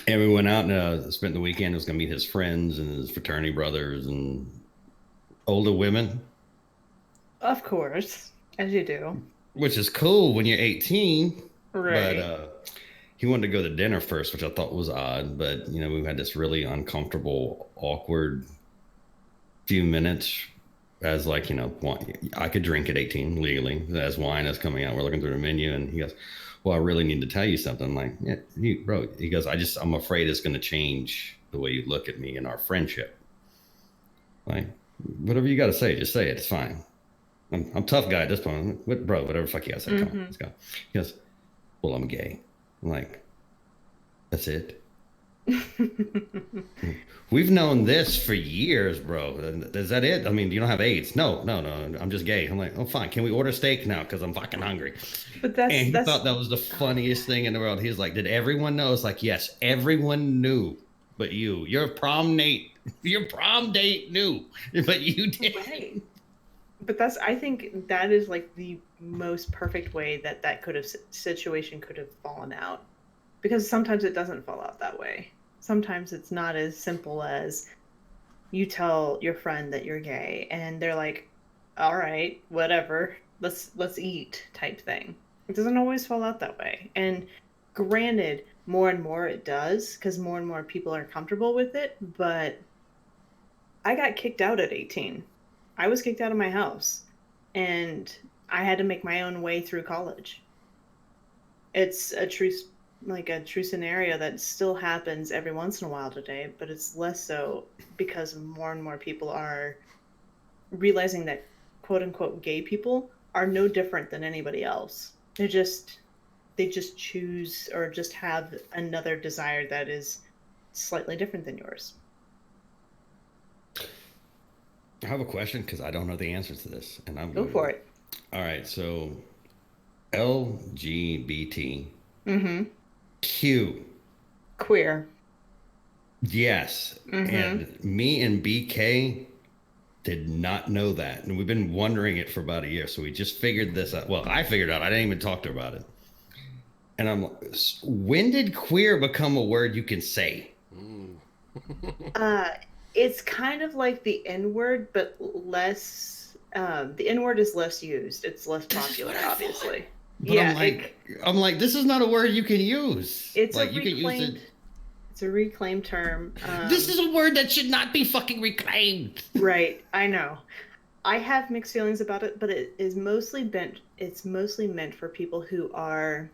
And we went out and spent the weekend. He was going to meet his friends and his fraternity brothers and older women, Of course, as you do. which is cool when you're 18. Right. But he wanted to go to dinner first, which I thought was odd. But we had this really uncomfortable, awkward few minutes. As like I could drink at 18 legally. As wine is coming out, we're looking through the menu, and he goes, "Well, I really need to tell you something." I'm like, "Yeah, bro." He goes, I'm afraid it's going to change the way you look at me in our friendship." Like, whatever you got to say, just say it. It's fine. I'm a tough guy at this point. Bro, whatever the fuck you got to say. Come on, let's go. He goes, "Well, I'm gay." I'm like, "That's it." We've known this for years, bro. Is that it? I mean, you don't have AIDS? No. I'm just gay. I'm like, oh, fine. Can we order steak now? Because I'm fucking hungry. But and he thought that was the funniest thing in the world. He was like, did everyone know? It's like, yes, everyone knew, but you. Your prom date knew, but you didn't. Right. But I think that is like the most perfect way that situation could have fallen out. Because sometimes it doesn't fall out that way. Sometimes it's not as simple as you tell your friend that you're gay and they're like, all right, whatever, let's eat type thing. It doesn't always fall out that way. And granted, more and more it does because more and more people are comfortable with it. But I got kicked out at 18. I was kicked out of my house and I had to make my own way through college. It's a true scenario that still happens every once in a while today, but it's less so because more and more people are realizing that quote unquote gay people are no different than anybody else. They just choose or just have another desire that is slightly different than yours. I have a question because I don't know the answer to this, and I'm Go for it. All right, so LGBT. Mm-hmm. Q. Queer. Yes. Mm-hmm. And me and BK did not know that. And we've been wondering it for about a year. So we just figured this out. Well, I figured out. I didn't even talk to her about it. And I'm like, when did queer become a word you can say? It's kind of like the N-word, but less. The N-word is less used. It's less popular, obviously. But yeah, I'm like, this is not a word you can use. It's like you can use it. It's a reclaimed term. This is a word that should not be fucking reclaimed. Right, I know. I have mixed feelings about it, but it is mostly meant. It's mostly meant for people who are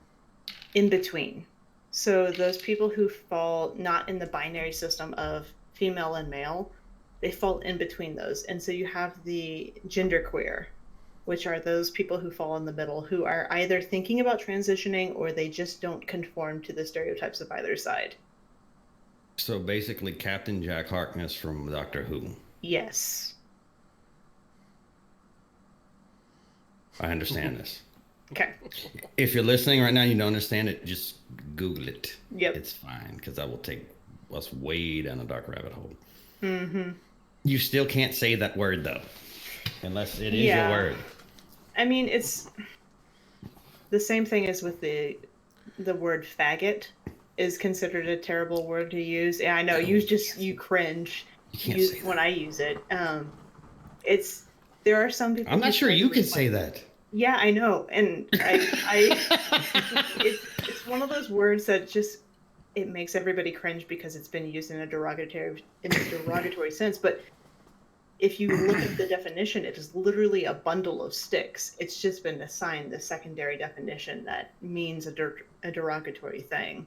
in between. So those people who fall not in the binary system of female and male, they fall in between those, and so you have the genderqueer, which are those people who fall in the middle, who are either thinking about transitioning or they just don't conform to the stereotypes of either side. So basically Captain Jack Harkness from Doctor Who. Yes. I understand this. Okay. If you're listening right now and you don't understand it, just Google it. Yep. It's fine, because that will take us way down a dark rabbit hole. Mm-hmm. You still can't say that word, though. Unless it is your word. I mean, it's the same thing as with the word faggot is considered a terrible word to use. And I know you cringe when I use it. There are some people. I'm not sure you can say that. Yeah, I know, and it's one of those words that just it makes everybody cringe because it's been used in a derogatory sense, but. If you look at the definition, it is literally a bundle of sticks. It's just been assigned the secondary definition that means a derogatory thing.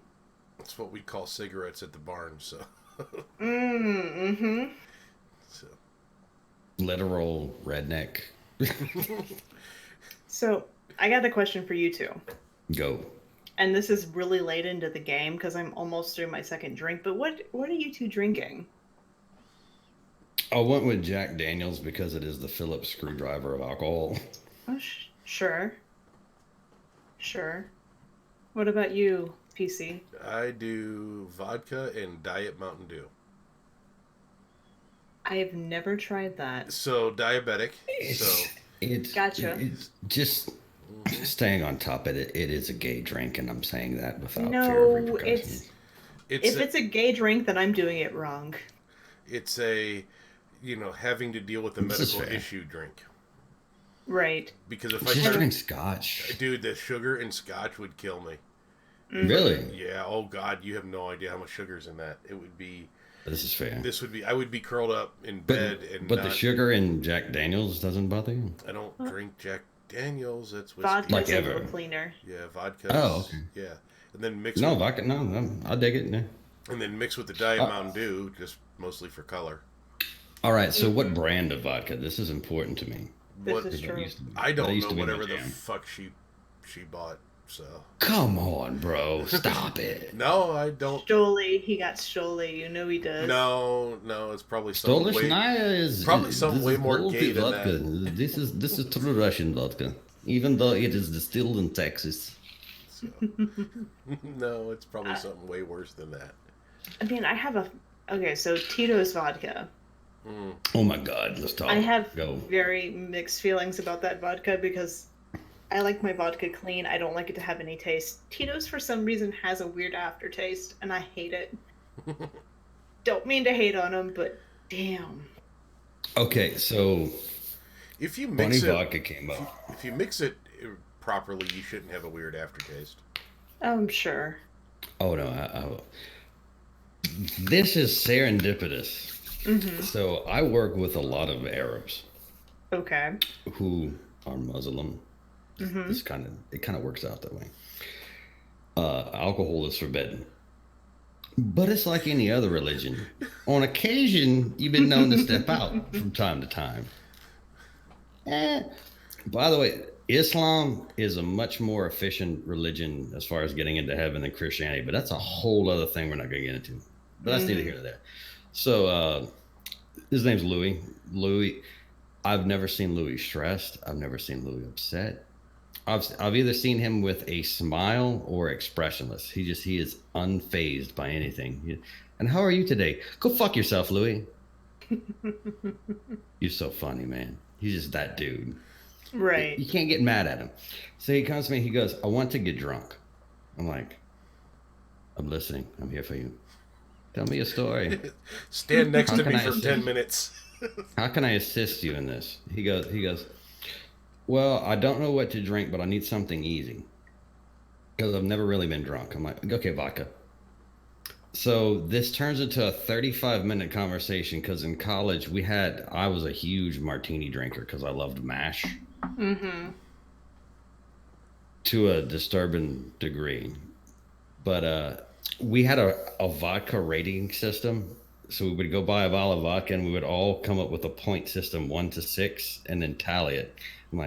That's what we call cigarettes at the barn, so. Mm-hmm. So. Literal redneck. So, I got a question for you two. Go. And this is really late into the game because I'm almost through my second drink, but what are you two drinking? I went with Jack Daniels because it is the Phillips screwdriver of alcohol. Oh, sure. What about you, PC? I do vodka and Diet Mountain Dew. I have never tried that. So diabetic. Gotcha. It's just staying on top of it. It is a gay drink, and I'm saying that without fear of repercussions. If it's a gay drink, then I'm doing it wrong. It's a having to deal with the medical issue drink. Right. Because if I drink scotch, dude, the sugar in scotch would kill me. Really? Yeah. Oh God, you have no idea how much sugar's in that. It would be. This is fair. I would be curled up in bed But the sugar in Jack Daniels doesn't bother you? I don't drink Jack Daniels. That's whiskey. Vodka's like a ever. little cleaner. Yeah, vodka. Oh, okay. Yeah, and then mix. No, vodka. No, I dig it. Yeah. And then mix with the Diet Mountain Dew, just mostly for color. All right. So, what brand of vodka? This is important to me. This is true. I don't know whatever the fuck she bought. So come on, bro, stop it. No, I don't. Stoli, he got Stoli. You know he does. No, it's probably something way more gay than vodka. That. This is true Russian vodka, even though it is distilled in Texas. So. No, it's probably something way worse than that. I mean, I have so Tito's vodka. Oh my God, let's talk. I have very mixed feelings about that vodka because I like my vodka clean. I don't like it to have any taste. Tito's, for some reason, has a weird aftertaste, and I hate it. Don't mean to hate on them, but damn. Okay, so if you mix it, vodka came up. If you mix it properly, you shouldn't have a weird aftertaste. I'm sure. Oh no, this is serendipitous. Mm-hmm. So I work with a lot of Arabs. Okay. Who are Muslim. Mm-hmm. It kind of works out that way. Alcohol is forbidden, but it's like any other religion. On occasion, you've been known to step out from time to time. By the way, Islam is a much more efficient religion as far as getting into heaven than Christianity, but that's a whole other thing we're not going to get into. But that's neither here nor there. So his name's Louis. Louis, I've never seen Louis stressed. I've never seen Louis upset. I've either seen him with a smile or expressionless. He is unfazed by anything. And how are you today? Go fuck yourself, Louis. You're so funny, man. He's just that dude. Right. You can't get mad at him. So he comes to me, he goes, I want to get drunk. I'm like, I'm listening. I'm here for you. Tell me a story. Stand next to me for 10 minutes. How can I assist you in this? He goes, well, I don't know what to drink, but I need something easy. Because I've never really been drunk. I'm like, okay, vodka. So this turns into a 35-minute conversation because in college I was a huge martini drinker because I loved MASH. Mm-hmm. To a disturbing degree. But we had a vodka rating system. So we would go buy a bottle of vodka and we would all come up with a point system, 1 to 6, and then tally it. I'm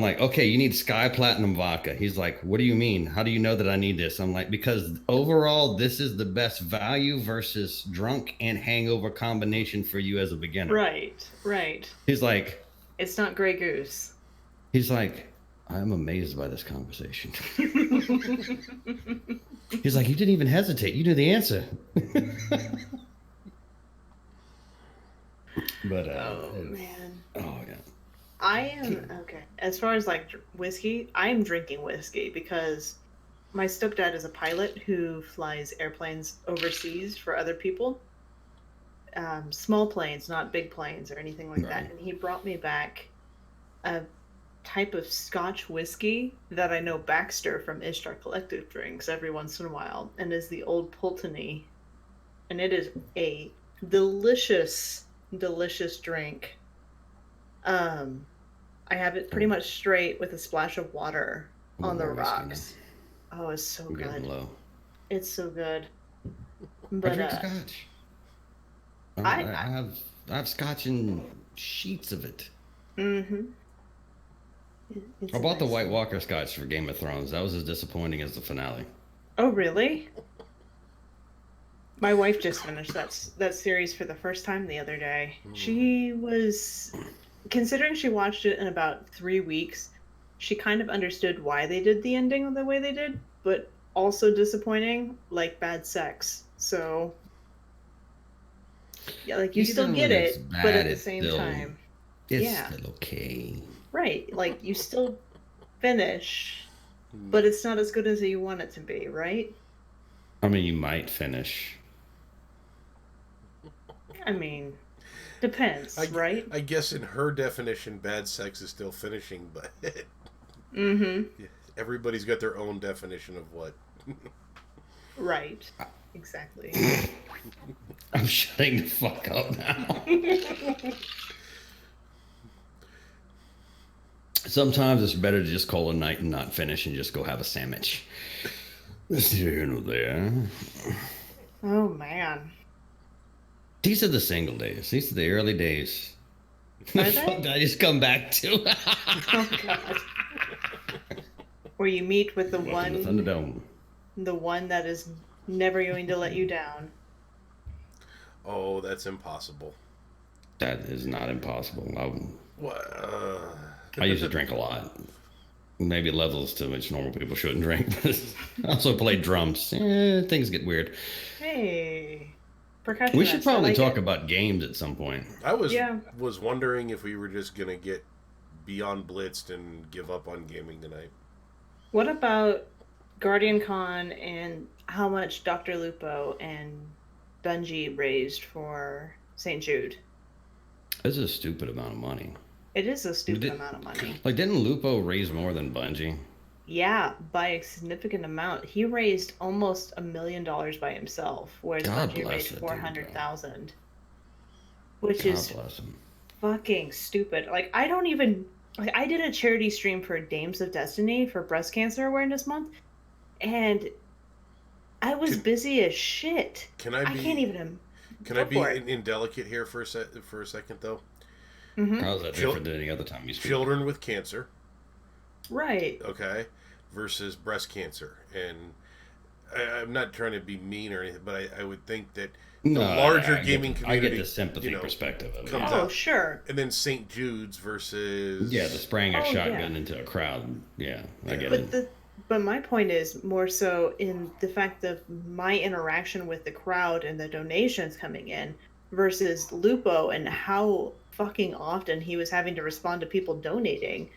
like, okay, you need Sky Platinum vodka. He's like, what do you mean? How do you know that I need this? I'm like, because overall, this is the best value versus drunk and hangover combination for you as a beginner. Right. He's like, it's not Grey Goose. He's like, I'm amazed by this conversation. He's like, you didn't even hesitate. You knew the answer. But man. Oh yeah. I am okay. As far as like whiskey, I am drinking whiskey because my stepdad is a pilot who flies airplanes overseas for other people. Small planes, not big planes or anything like that. And he brought me back a type of Scotch whiskey that I know Baxter from Ishtar Collective drinks every once in a while, and is the Old Pulteney, and it is a delicious drink. I have it pretty much straight with a splash of water on the rocks. Oh, it's so good. It's so good. But I drink Scotch. I have Scotch in sheets of it. Mm-hmm. I bought the White Walker Scotch for Game of Thrones. That was as disappointing as the finale. Oh, really? My wife just finished that series for the first time the other day. She was, considering she watched it in about 3 weeks, she kind of understood why they did the ending the way they did, but also disappointing, like bad sex. So, yeah, like you still get it, but at the same time, it's still okay. Right, like you still finish, but it's not as good as you want it to be, right? I mean, you might finish. I mean, depends, right? I guess in her definition, bad sex is still finishing, but everybody's got their own definition of what. Right. Exactly. I'm shutting the fuck up now. Sometimes it's better to just call a night and not finish and just go have a sandwich. There. Oh, man. These are the single days. These are the early days. Are The fuck they? did I just come back to? Oh, God. Where you meet with Welcome to Thunderdome. the one that is never going to let you down. Oh, that's impossible. That is not impossible. What? I used to drink a lot. Maybe levels to which normal people shouldn't drink. But I also play drums. Things get weird. Hey. Percussionist. We should probably I like talk it. about games at some point. I was Yeah. wondering if we were just gonna get beyond blitzed and give up on gaming tonight. What about GrnEyedMusikLvr and how much Dr. Lupo and Bungie raised for St. Jude? This is a stupid amount of money. It is a stupid amount of money. Like, didn't Lupo raise more than Bungie? Yeah, by a significant amount. He raised almost $1 million by himself, whereas God Bungie bless raised that dude, 400,000, which God is bless him. fucking stupid. Like, I don't even like. I did a charity stream for Dames of Destiny for Breast Cancer Awareness Month, and I was busy as shit. Can I be? can't even. Can go I be for it. indelicate here for a second though? How's that different than any other time you speak? Children with cancer, Right. okay, versus breast cancer, and I'm not trying to be mean or anything, but I would think that the larger gaming community, I get the sympathy perspective of it. comes Oh, out. sure. And then St. Jude's versus Yeah, the spraying a Oh, shotgun yeah. into a crowd. Yeah, I get But it. but my point is more so in the fact of my interaction with the crowd and the donations coming in versus Lupo and how fucking often he was having to respond to people donating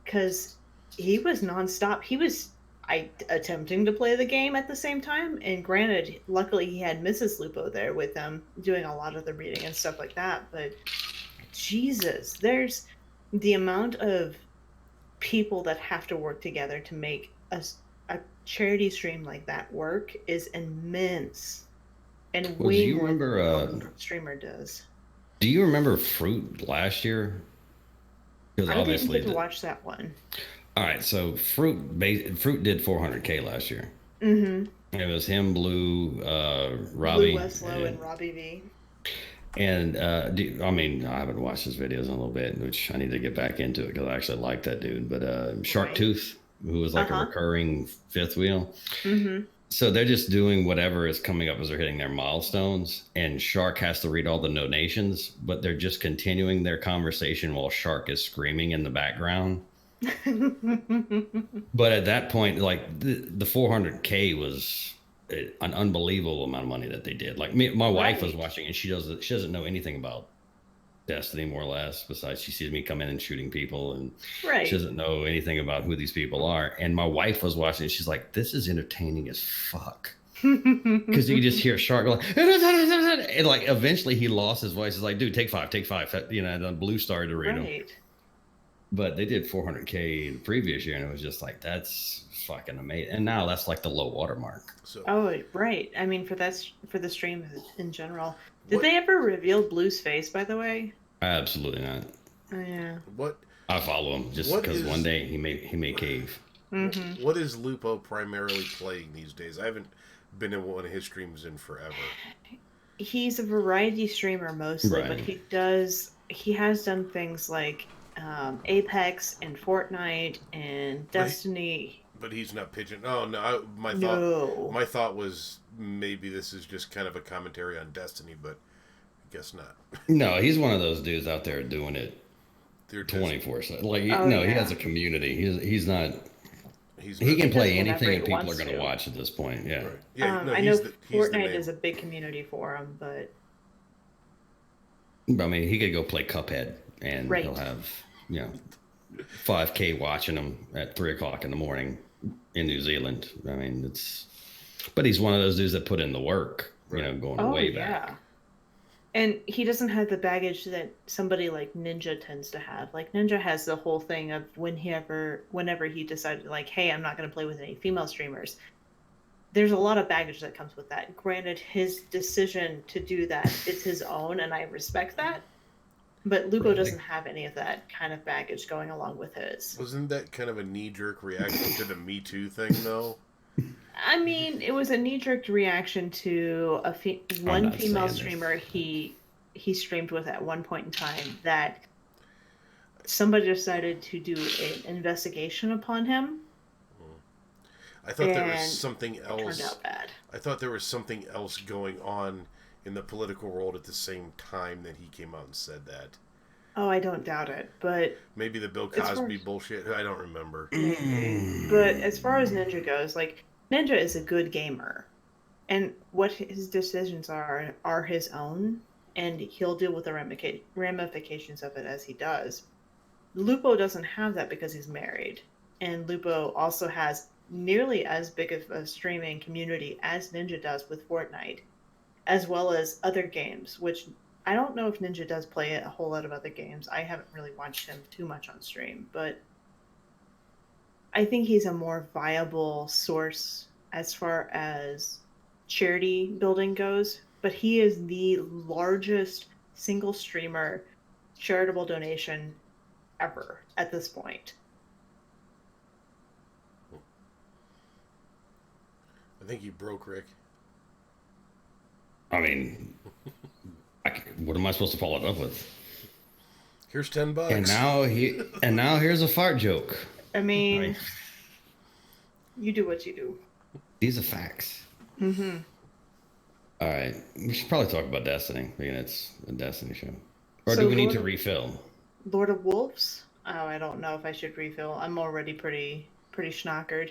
because he was nonstop. He was attempting to play the game at the same time, and granted, luckily he had Mrs. Lupo there with him doing a lot of the reading and stuff like that. But Jesus, there's the amount of people that have to work together to make a charity stream like that work is immense, and Well, do way you more than remember, a normal streamer does. Do you remember Fruit last year? Because I didn't obviously, get to watch that one. all right. So Fruit did 400K last year. Mm-hmm. It was him, Blue, Blue Robbie, Westlow and Robbie V. and I mean, I haven't watched his videos in a little bit, which I need to get back into it because I actually like that dude. But Shark Right. Tooth, who was like a Uh-huh. recurring fifth wheel. Mm-hmm. So they're just doing whatever is coming up as they're hitting their milestones, and Shark has to read all the donations, but they're just continuing their conversation while Shark is screaming in the background. But at that point, like the 400K was an unbelievable amount of money that they did. Like my wife was Right. watching, and she doesn't know anything about Destiny more or less. Besides, she sees me come in and shooting people, and Right. she doesn't know anything about who these people are. And my wife was watching, and she's like, "This is entertaining as fuck." Because you just hear Shark go like, and like eventually he lost his voice. He's like, "Dude, take five." You know, and then Blue started to read him. Right. But they did 400K the previous year, and it was just like, that's fucking amazing. And now that's like the low water mark. So Oh, right. I mean, for the stream in general. Did What- they ever reveal Blue's face, by the way? Absolutely not. Oh, yeah. what I follow him just What because is- one day he may cave. Mm-hmm. what is Lupo primarily playing these days? I haven't been in one of his streams in forever. He's a variety streamer mostly, Right. but he has done things like Apex and Fortnite and Destiny. But he's not pitching. Oh no, my thought was maybe this is just kind of a commentary on Destiny, but I guess not. No, he's one of those dudes out there doing it They're just- 24/7. Like, Oh, no, he yeah. has a community. He's not. He's He can does play whatever anything, he and people are wants going to to. watch at this point. Yeah. Right. Yeah, no, I know he's the Fortnite man. is a big community for him, but I mean, he could go play Cuphead, and Right. he'll have 5K watching him at 3:00 in the morning in New Zealand. I mean, but he's one of those dudes that put in the work. Right. Going oh way yeah. back. And he doesn't have the baggage that somebody like Ninja tends to have. Like Ninja has the whole thing of whenever he decided like, hey, I'm not going to play with any female streamers. There's a lot of baggage that comes with that. Granted, his decision to do that is his own, and I respect that. But Lupo doesn't have any of that kind of baggage going along with his. Wasn't that kind of a knee-jerk reaction to the Me Too thing, though? I mean, it was a knee-jerk reaction to one female streamer he streamed with at one point in time that somebody decided to do an investigation upon him. I thought there was something else. It turned out bad. I thought there was something else going on in the political world at the same time that he came out and said that. Oh, I don't doubt it, but maybe the Bill Cosby bullshit. I don't remember. But as far as Ninja goes, like Ninja is a good gamer, and what his decisions are his own, and he'll deal with the ramifications of it as he does. Lupo doesn't have that because he's married, and Lupo also has nearly as big of a streaming community as Ninja does with Fortnite, as well as other games, which I don't know if Ninja does play a whole lot of other games. I haven't really watched him too much on stream, but I think he's a more viable source as far as charity building goes, but he is the largest single streamer charitable donation ever at this point. I think you broke Rick. I mean, what am I supposed to follow it up with? Here's $10. And now here's a fart joke. I mean, you do what you do. These are facts. Mm-hmm. All right, we should probably talk about Destiny. I mean, it's a Destiny show. Or do we need to refill? Lord of Wolves? Oh, I don't know if I should refill. I'm already pretty schnockered.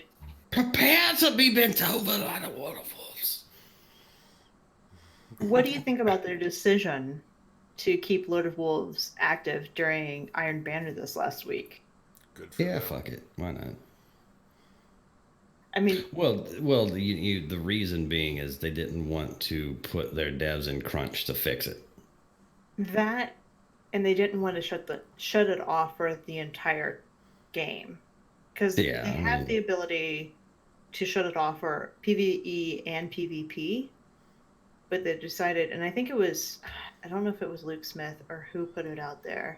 Prepare to be bent over by the Lord of Wolves. What do you think about their decision to keep Lord of Wolves active during Iron Banner this last week? Good for them. Fuck it. Why not? I mean, well, the reason being is they didn't want to put their devs in crunch to fix it. That, and they didn't want to shut it off for the entire game, because they have the ability to shut it off for PvE and PvP, but they decided, and I think it was, I don't know if it was Luke Smith or who put it out there,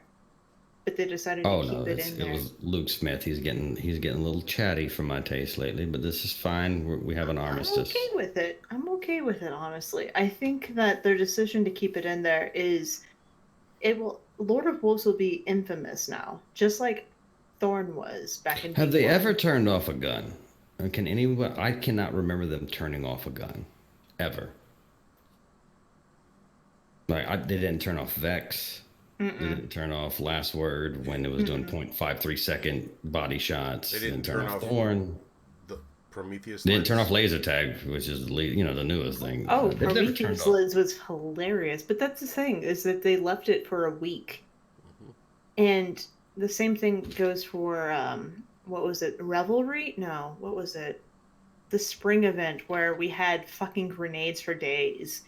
but they decided to keep it in there. It was Luke Smith. He's getting a little chatty for my taste lately, but this is fine. We have an armistice. I'm okay with it, honestly. I think that their decision to keep it in there Lord of Wolves will be infamous now, just like Thorn was back in. Have they ever turned off a gun? Can anyone? I cannot remember them turning off a gun, ever. Like they didn't turn off Vex. They didn't turn off Last Word when it was doing 0.53 second body shots. They didn't turn off Thorn. The Prometheus. They didn't turn off laser tag, which is the newest thing. Oh, Prometheus lens was hilarious, but that's the thing is that they left it for a week, and the same thing goes for what was it? Revelry? No, what was it? The spring event where we had fucking grenades for days.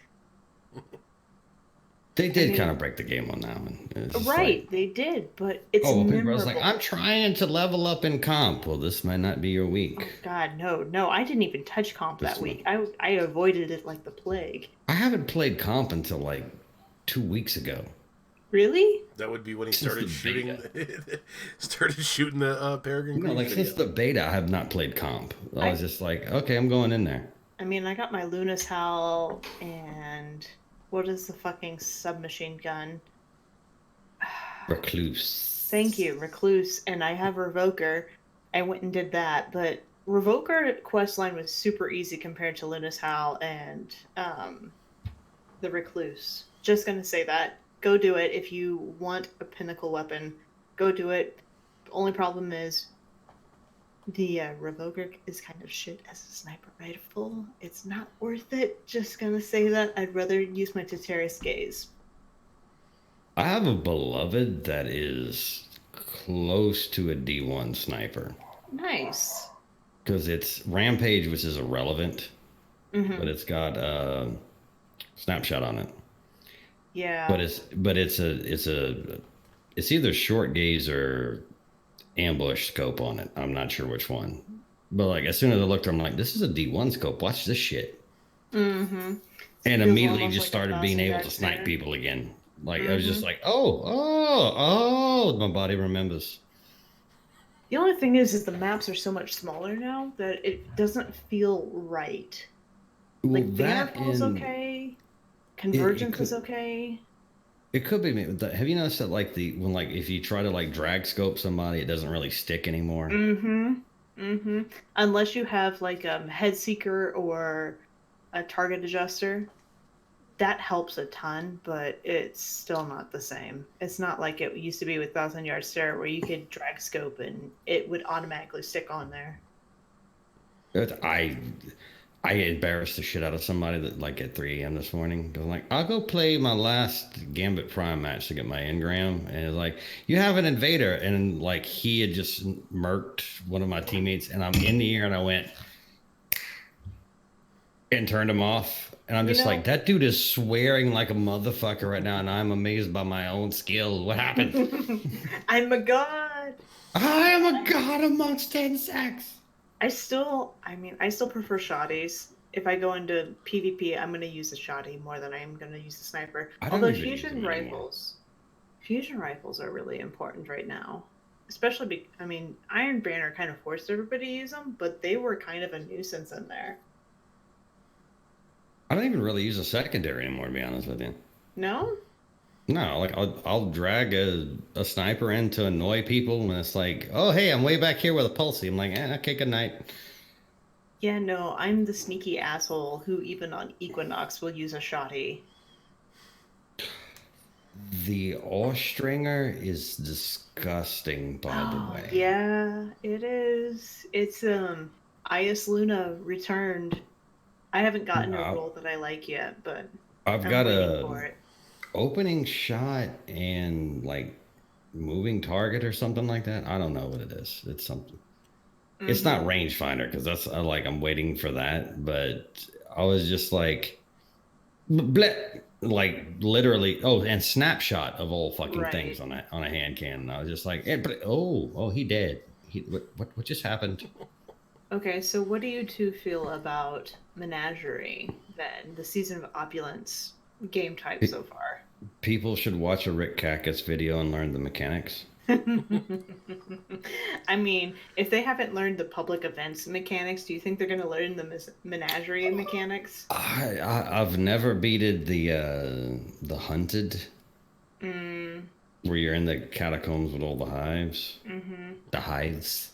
They did kind of break the game on that one. Right, they did, but it's memorable. I was like, I'm trying to level up in comp. Well, this might not be your week. Oh, God, no. I didn't even touch comp that week. I avoided it like the plague. I haven't played comp until like 2 weeks ago. Really? That would be when he started shooting. Started shooting the Peregrine. No, like since the beta, I have not played comp. I was just like, okay, I'm going in there. I mean, I got my Luna's Howl and what is the fucking submachine gun? Recluse. Thank you, Recluse, and I have Revoker. I went and did that, but Revoker questline was super easy compared to Luna's Howl and the Recluse. Just gonna say that. Go do it if you want a pinnacle weapon. Go do it. The only problem is the Revoker is kind of shit as a sniper rifle. It's not worth it. Just gonna say that. I'd rather use my Titarius Gaze. I have a beloved that is close to a D1 sniper. Nice. Because it's Rampage, which is irrelevant, but it's got Snapshot on it. Yeah. But it's either short gaze or ambush scope on it. I'm not sure which one. But like as soon as I looked, I'm like, this is a D1 scope. Watch this shit. Mm-hmm. And Feels immediately almost just like a started being able thousand-yard to snipe stare. people again. Like I was just Mm-hmm. like, oh, my body remembers. The only thing is the maps are so much smaller now that it doesn't feel right. Well, Like that Bannerfall's and okay, it Convergence is could okay. it could be me. Have you noticed that like when like if you try to like drag scope somebody, it doesn't really stick anymore. Mm-hmm. Mm-hmm. Unless you have like head seeker or a target adjuster, that helps a ton, but it's still not the same. It's not like it used to be with Thousand Yard Stare where you could drag scope and it would automatically stick on there. I I embarrassed the shit out of somebody that like at 3 a.m. this morning. Going like, I'll go play my last Gambit Prime match to get my engram, and it's like, you have an invader, and like he had just murked one of my teammates, and I'm in the air, and I went and turned him off, and I'm You just know, like, that dude is swearing like a motherfucker right now, and I'm amazed by my own skill. What happened? I'm a god. I am a god amongst insects. I still prefer shotties. If I go into PvP, I'm going to use the shotty more than I am going to use the sniper. I don't Although even use them anymore. fusion rifles are really important right now. Especially, Iron Banner kind of forced everybody to use them, but they were kind of a nuisance in there. I don't even really use a secondary anymore, to be honest with you. No? No, like I'll drag a sniper in to annoy people when it's like, oh hey, I'm way back here with a pulsey. I'm like, okay, good night. Yeah, no, I'm the sneaky asshole who even on Equinox will use a shotty. The Austringer is disgusting, by the Oh, way. yeah, it is. It's Ias Luna returned. I haven't gotten a Uh, role that I like yet, but I've I'm got waiting a for it. opening shot and like moving target or something like that. I don't know what it is. It's something. It's not Mm-hmm. rangefinder because that's like I'm waiting for that. But I was just like, bleh, like literally. Oh, and snapshot of all fucking things Right. on a hand cannon. I was just like, oh, he dead. What just happened? Okay, so what do you two feel about Menagerie then, the Season of Opulence game type so far? People should watch a Rick Cackus video and learn the mechanics. I mean, if they haven't learned the public events mechanics, do you think they're going to learn the Menagerie mechanics? I've never beated the hunted Mm, where you're in the catacombs with all the hives. mm-hmm. The hives.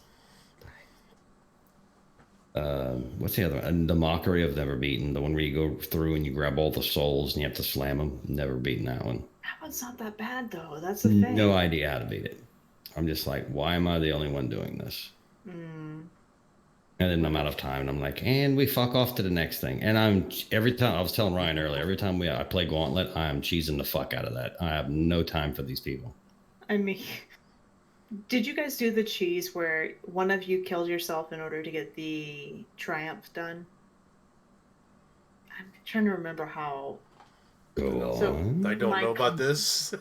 What's the other one? The mockery I've never beaten. The one where you go through and you grab all the souls and you have to slam them. Never beaten that one. That one's not that bad, though. That's the No thing. idea how to beat it. I'm just like, why am I the only one doing this? Mm. And then I'm out of time, and I'm like, and we fuck off to the next thing. And every time I was telling Ryan earlier, every time I play Gauntlet, I'm cheesing the fuck out of that. I have no time for these people. I mean, did you guys do the cheese where one of you killed yourself in order to get the triumph done? I'm trying to remember how. Go So on. I don't my know about this.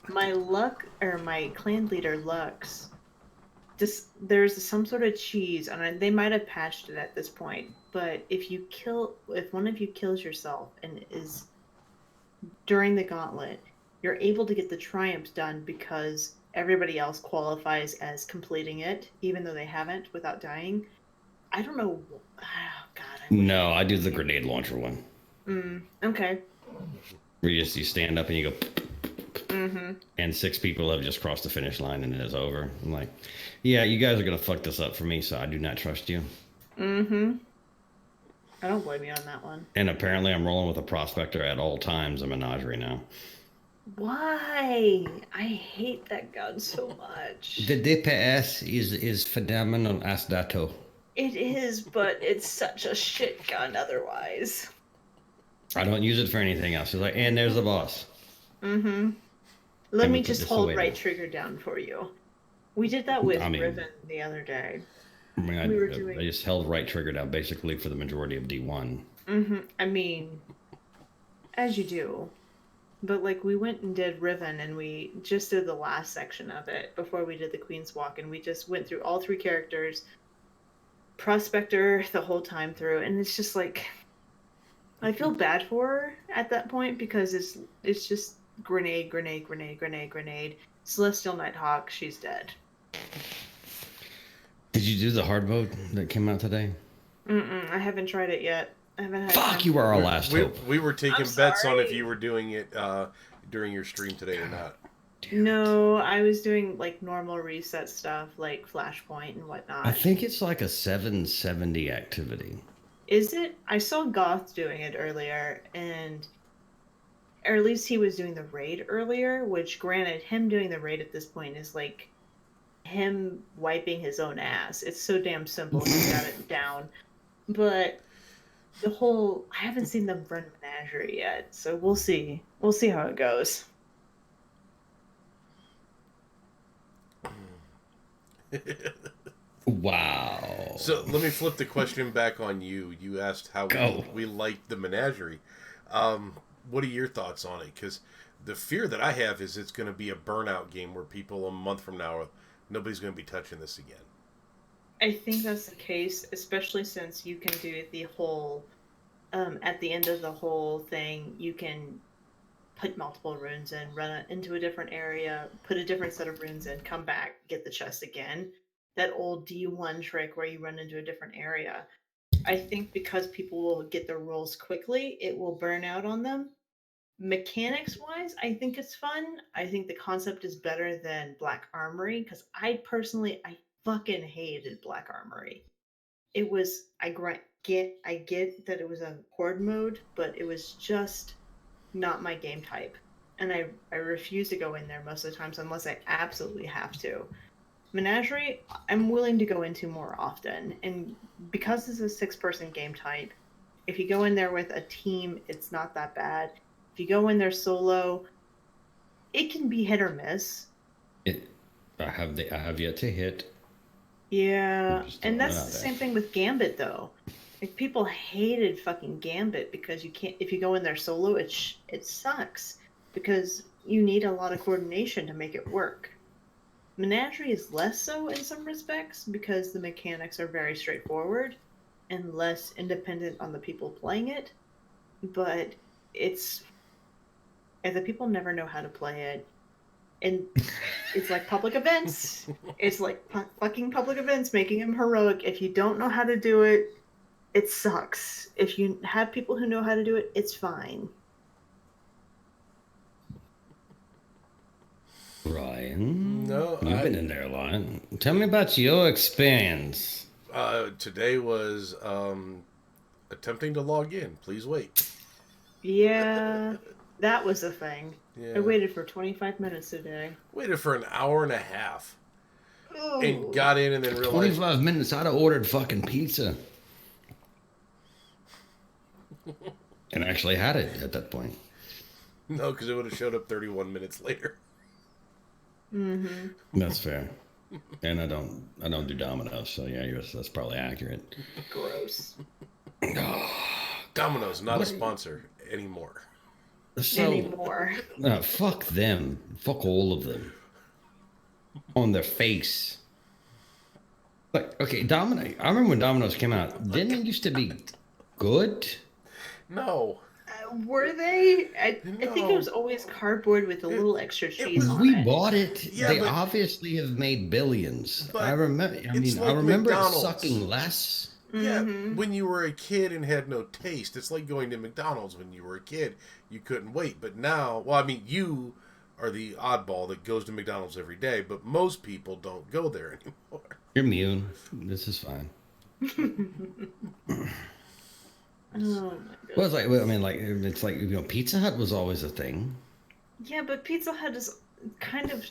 my luck or my clan leader Lux, just there's some sort of cheese, and they might have patched it at this point. But if one of you kills yourself and is during the gauntlet, you're able to get the triumphs done because everybody else qualifies as completing it, even though they haven't, without dying. I don't know. Oh, God, I wish I No, could I do the remember. grenade launcher one. Okay. Where you stand up and you go, Mm-hmm. and 6 people have just crossed the finish line and it is over. I'm like, yeah, you guys are gonna fuck this up for me, so I do not trust you. Mm-hmm. I don't blame you on that one. And apparently, I'm rolling with a prospector at all times in Menagerie now. Why? I hate that gun so much. The DPS is phenomenal as dato. It is, but it's such a shit gun otherwise. I don't use it for anything else. It's like, and there's the boss. Mm-hmm. Let And we me put just this hold away right now. trigger down for you. We did that with I mean, Riven the other day. I mean, We were I doing. just held right trigger down basically for the majority of D1. Mm-hmm. I mean, as you do. But like we went and did Riven, and we just did the last section of it before we did the Queen's Walk, and we just went through all 3 characters, Prospector the whole time through, and it's just like I feel bad for her at that point because it's just grenade, grenade, grenade, grenade, grenade. Celestial Nighthawk, she's dead. Did you do the hard mode that came out today? I haven't tried it yet. I haven't had Fuck, time. you were our last hope. We were taking I'm bets on if sorry. you were doing it during your stream today or not. No, I was doing like normal reset stuff like Flashpoint and whatnot. I think it's like a 770 activity. Is it? I saw Goth doing it earlier, or at least he was doing the raid earlier, which granted, him doing the raid at this point is like him wiping his own ass. It's so damn simple. He's got it down. But I haven't seen them run Menagerie yet, so we'll see. We'll see how it goes. Wow. So let me flip the question back on you. You asked how we liked the Menagerie. What are your thoughts on it? Because the fear that I have is it's going to be a burnout game where people a month from now, nobody's going to be touching this again. I think that's the case, especially since you can do the whole, at the end of the whole thing, you can put multiple runes in, run it into a different area, put a different set of runes in, come back, get the chest again. That old D1 trick where you run into a different area. I think because people will get the rules quickly, it will burn out on them. Mechanics-wise, I think it's fun. I think the concept is better than Black Armory, because I fucking hated Black Armory. It was, I get that it was a horde mode, but it was just not my game type. And I refuse to go in there most of the times unless I absolutely have to. Menagerie, I'm willing to go into more often. And because it's a 6-person game type, if you go in there with a team, it's not that bad. If you go in there solo, it can be hit or miss. I have yet to hit. Yeah, and that's the same thing with Gambit, though. Like, people hated fucking Gambit because you can't. If you go in there solo, it sucks because you need a lot of coordination to make it work. Menagerie is less so in some respects because the mechanics are very straightforward and less independent on the people playing it. But if the people never know how to play it, and it's like public events. It's like fucking public events making them heroic. If you don't know how to do it, it sucks. If you have people who know how to do it, it's fine. Ryan, no, you've been in there a lot. Tell me about your experience. Today was attempting to log in. Please wait. Yeah, that was the thing. Yeah. I waited for 25 minutes today. Waited for an hour and a half. Oh. And got in and then realized... 25 minutes, I'd have ordered fucking pizza. And actually had it at that point. No, because it would have showed up 31 minutes later. Mm-hmm. That's fair. And I don't do Domino's, so yeah, that's probably accurate. Gross. Domino's, not a sponsor anymore. Anymore. Fuck them. Fuck all of them. On their face. Like, okay, Domino. I remember when Domino's came out. Didn't it used to be good? No. Were they? I think it was always cardboard with a little extra cheese on We it. bought it. Yeah, they but, obviously have made billions. I remember. I like remember it McDonald's. sucking less. Yeah, when you were a kid and had no taste, it's like going to McDonald's when you were a kid. You couldn't wait. But now, well, I mean, you are the oddball that goes to McDonald's every day, but most people don't go there anymore. You're immune. This is fine. Oh my god. Well, it's like, I mean, like, it's like, Pizza Hut was always a thing. Yeah, but Pizza Hut is kind of.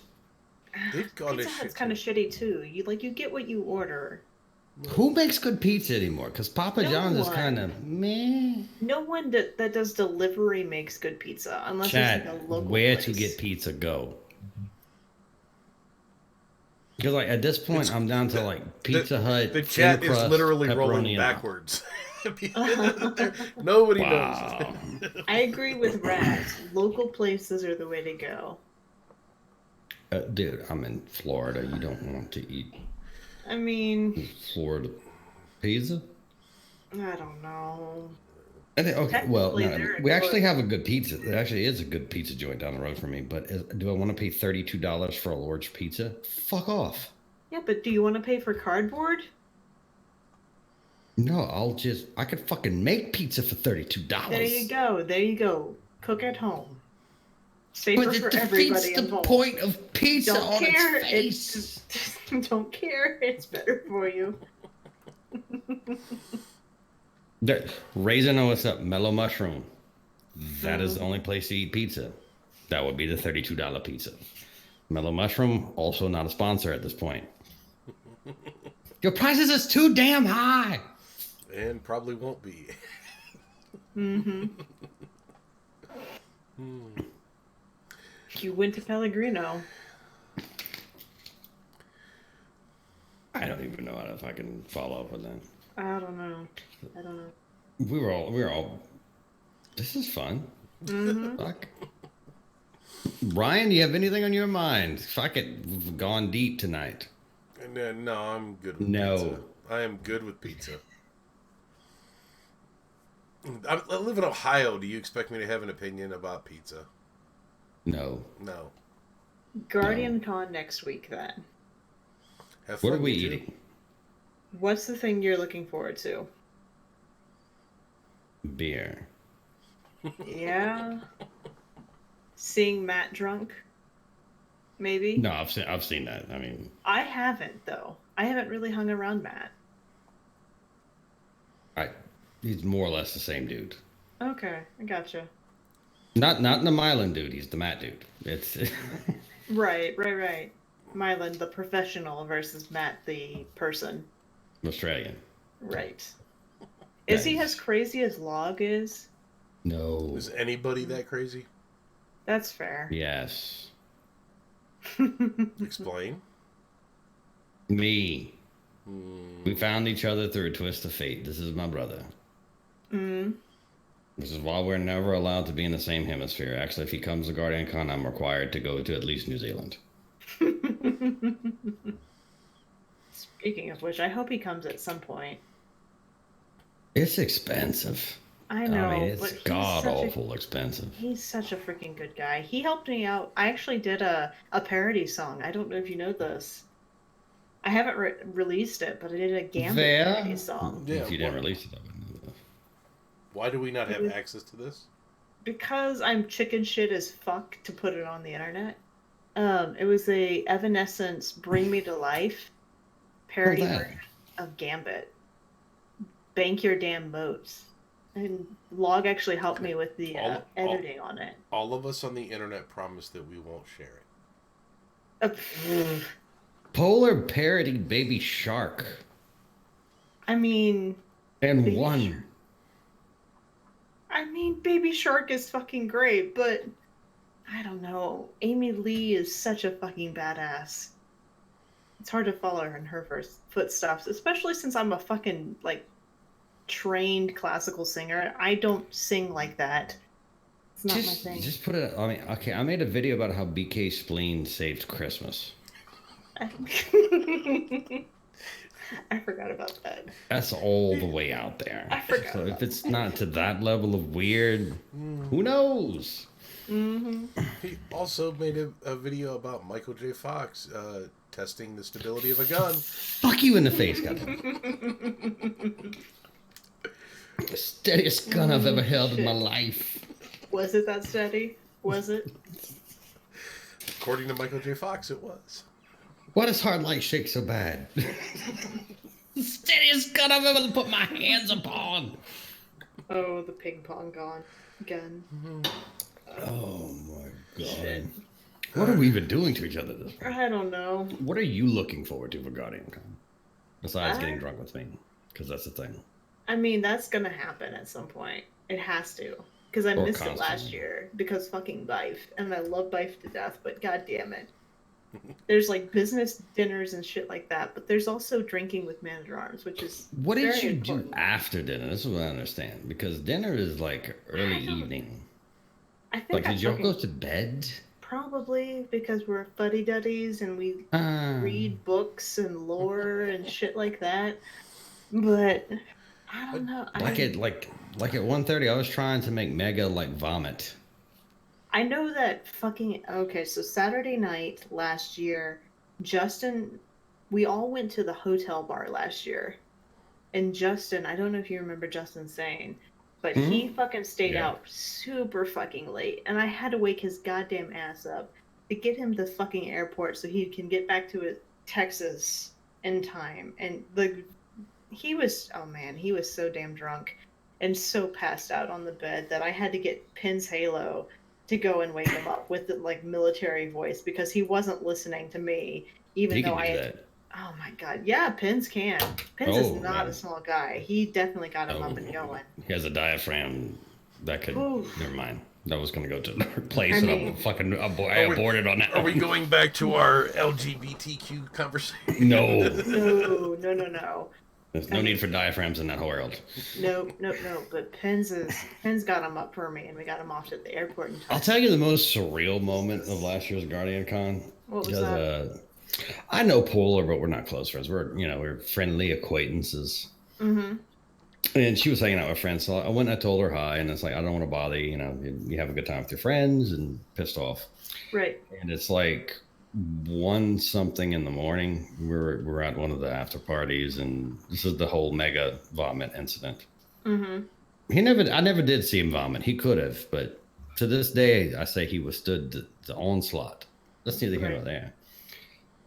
They've gone Pizza to Hut's shit kind of shitty too. You get what you order. Who makes good pizza anymore? Because Papa No John's is one. kind of meh. No one that does delivery makes good pizza unless Chat, it's like a local where place. to get pizza go? Because like at this point, I'm down to like Pizza Hut. The chat thin is crust, literally pepperoni, rolling and- backwards. Nobody Wow. knows. I agree with Raz. Local places are the way to go. Dude, I'm in Florida. You don't want to eat I mean, Florida pizza? I don't know. Okay, well, Technically, no, they're we actually good. have a good pizza. There actually is a good pizza joint down the road from me. But do I want to pay $32 for a large pizza? Fuck off. Yeah, but do you want to pay for cardboard? No, I could fucking make pizza for $32. There you go. There you go. Cook at home. But Safer it for defeats everybody the involved. point of pizza Don't on care. its face. Don't care. It's better for you. Raisin, what's up? Mellow mushroom. That is the only place to eat pizza. That would be the $32 pizza. Mellow mushroom, also not a sponsor at this point. Your prices is too damn high. And probably won't be. You went to Pellegrino. I don't even know if I can follow up with that. I don't know. We were all. This is fun. Fuck. Ryan, do you have anything on your mind? Fuck it, we've gone deep tonight. No, I'm good with pizza. I am good with pizza. I live in Ohio. Do you expect me to have an opinion about pizza? No. No. GrnEyedCon next week, then. Have fun, What are we you two. eating? What's the thing you're looking forward to? Beer. Yeah. Seeing Matt drunk? Maybe? No, I've seen that. I mean, I haven't, though. I haven't really hung around Matt. he's more or less the same dude. Okay, I gotcha. Not the Mylan dude. He's the Matt dude. It's Right. Mylan, the professional, versus Matt, the person. Australian. Right. Is he as crazy as Log is? No. Is anybody that crazy? That's fair. Yes. Explain. Me. We found each other through a twist of fate. This is my brother. This is why we're never allowed to be in the same hemisphere. Actually, if he comes to GrnEyedCon, I'm required to go to at least New Zealand. Speaking of which, I hope he comes at some point. It's expensive. I know. I mean, but it's he's god-awful expensive. He's such a freaking good guy. He helped me out. I actually did a parody song. I don't know if you know this. I haven't released it, but I did a Gambit parody song. Yeah, If you didn't release it, I wouldn't know. Why do we not have access to this? Because I'm chicken shit as fuck to put it on the internet. It was a Evanescence "Bring Me to Life" parody version of Gambit. Bank your damn moats. And Log actually helped me with the editing on it. All of us on the internet promise that we won't share it. Polar parody Baby Shark. I mean... And Baby one. I mean, Baby Shark is fucking great, but... I don't know. Amy Lee is such a fucking badass. It's hard to follow her in her first footsteps, especially since I'm a fucking, trained classical singer. I don't sing like that. It's not my thing. Just put it. I mean, okay. I made a video about how BK Spleen saved Christmas. I forgot about that. That's all the way out there. I forgot So about if it's not to that level of weird, who knows? He also made a video about Michael J. Fox testing the stability of a gun. Fuck you in the face, goddamn. The steadiest gun I've ever held in my life. Was it that steady? Was it? According to Michael J. Fox, it was. Why does Hard Light shake so bad? The steadiest gun I've ever put my hands upon. Oh, the ping pong gun. Oh my god. Shit. What are we even doing to each other this point? I don't know. What are you looking forward to for GrnEyedCon? Besides getting drunk with me. Because that's the thing. I mean, that's gonna happen at some point. It has to. Because I missed it last year. Because fucking Bife. And I love Bife to death, but god damn it. There's like business dinners and shit like that, but there's also drinking with man-at-arms, which is What did very you important. do after dinner? This is what I understand. Because dinner is like early evening. I think Like, did y'all go to bed? Probably because we're fuddy-duddies and we read books and lore and shit like that. But I don't know. Like at 1:30, I was trying to make Mega like vomit. I know that fucking okay. So Saturday night last year, Justin, we all went to the hotel bar last year, and Justin, I don't know if you remember Justin saying, but he fucking stayed out super fucking late, and I had to wake his goddamn ass up to get him to the fucking airport so he can get back to Texas in time. And he was, oh man, he was so damn drunk and so passed out on the bed that I had to get Pin's Halo to go and wake him up with the like military voice because he wasn't listening to me, even though I had. Oh my god, yeah, Pins can. Pins is not a small guy. He definitely got him up and going. He has a diaphragm that could. Never mind. That was going to go to another place, and I'm fucking aborted on that. Are we going back to our LGBTQ conversation? No. No. There's no need for diaphragms in that world. No. But Pins got him up for me, and we got him off at the airport. I'll tell you the most surreal moment of last year's GrnEyedCon. What was that? I know Polar, but we're not close friends. We're friendly acquaintances. Mm-hmm. And she was hanging out with friends, so I went and I told her hi, and it's like, I don't want to bother you. You have a good time with your friends, and pissed off. Right. And it's like 1 something in the morning. We're at one of the after parties, and this is the whole Mega vomit incident. Mm-hmm. I never did see him vomit. He could have, but to this day, I say he withstood the onslaught. That's neither here nor there.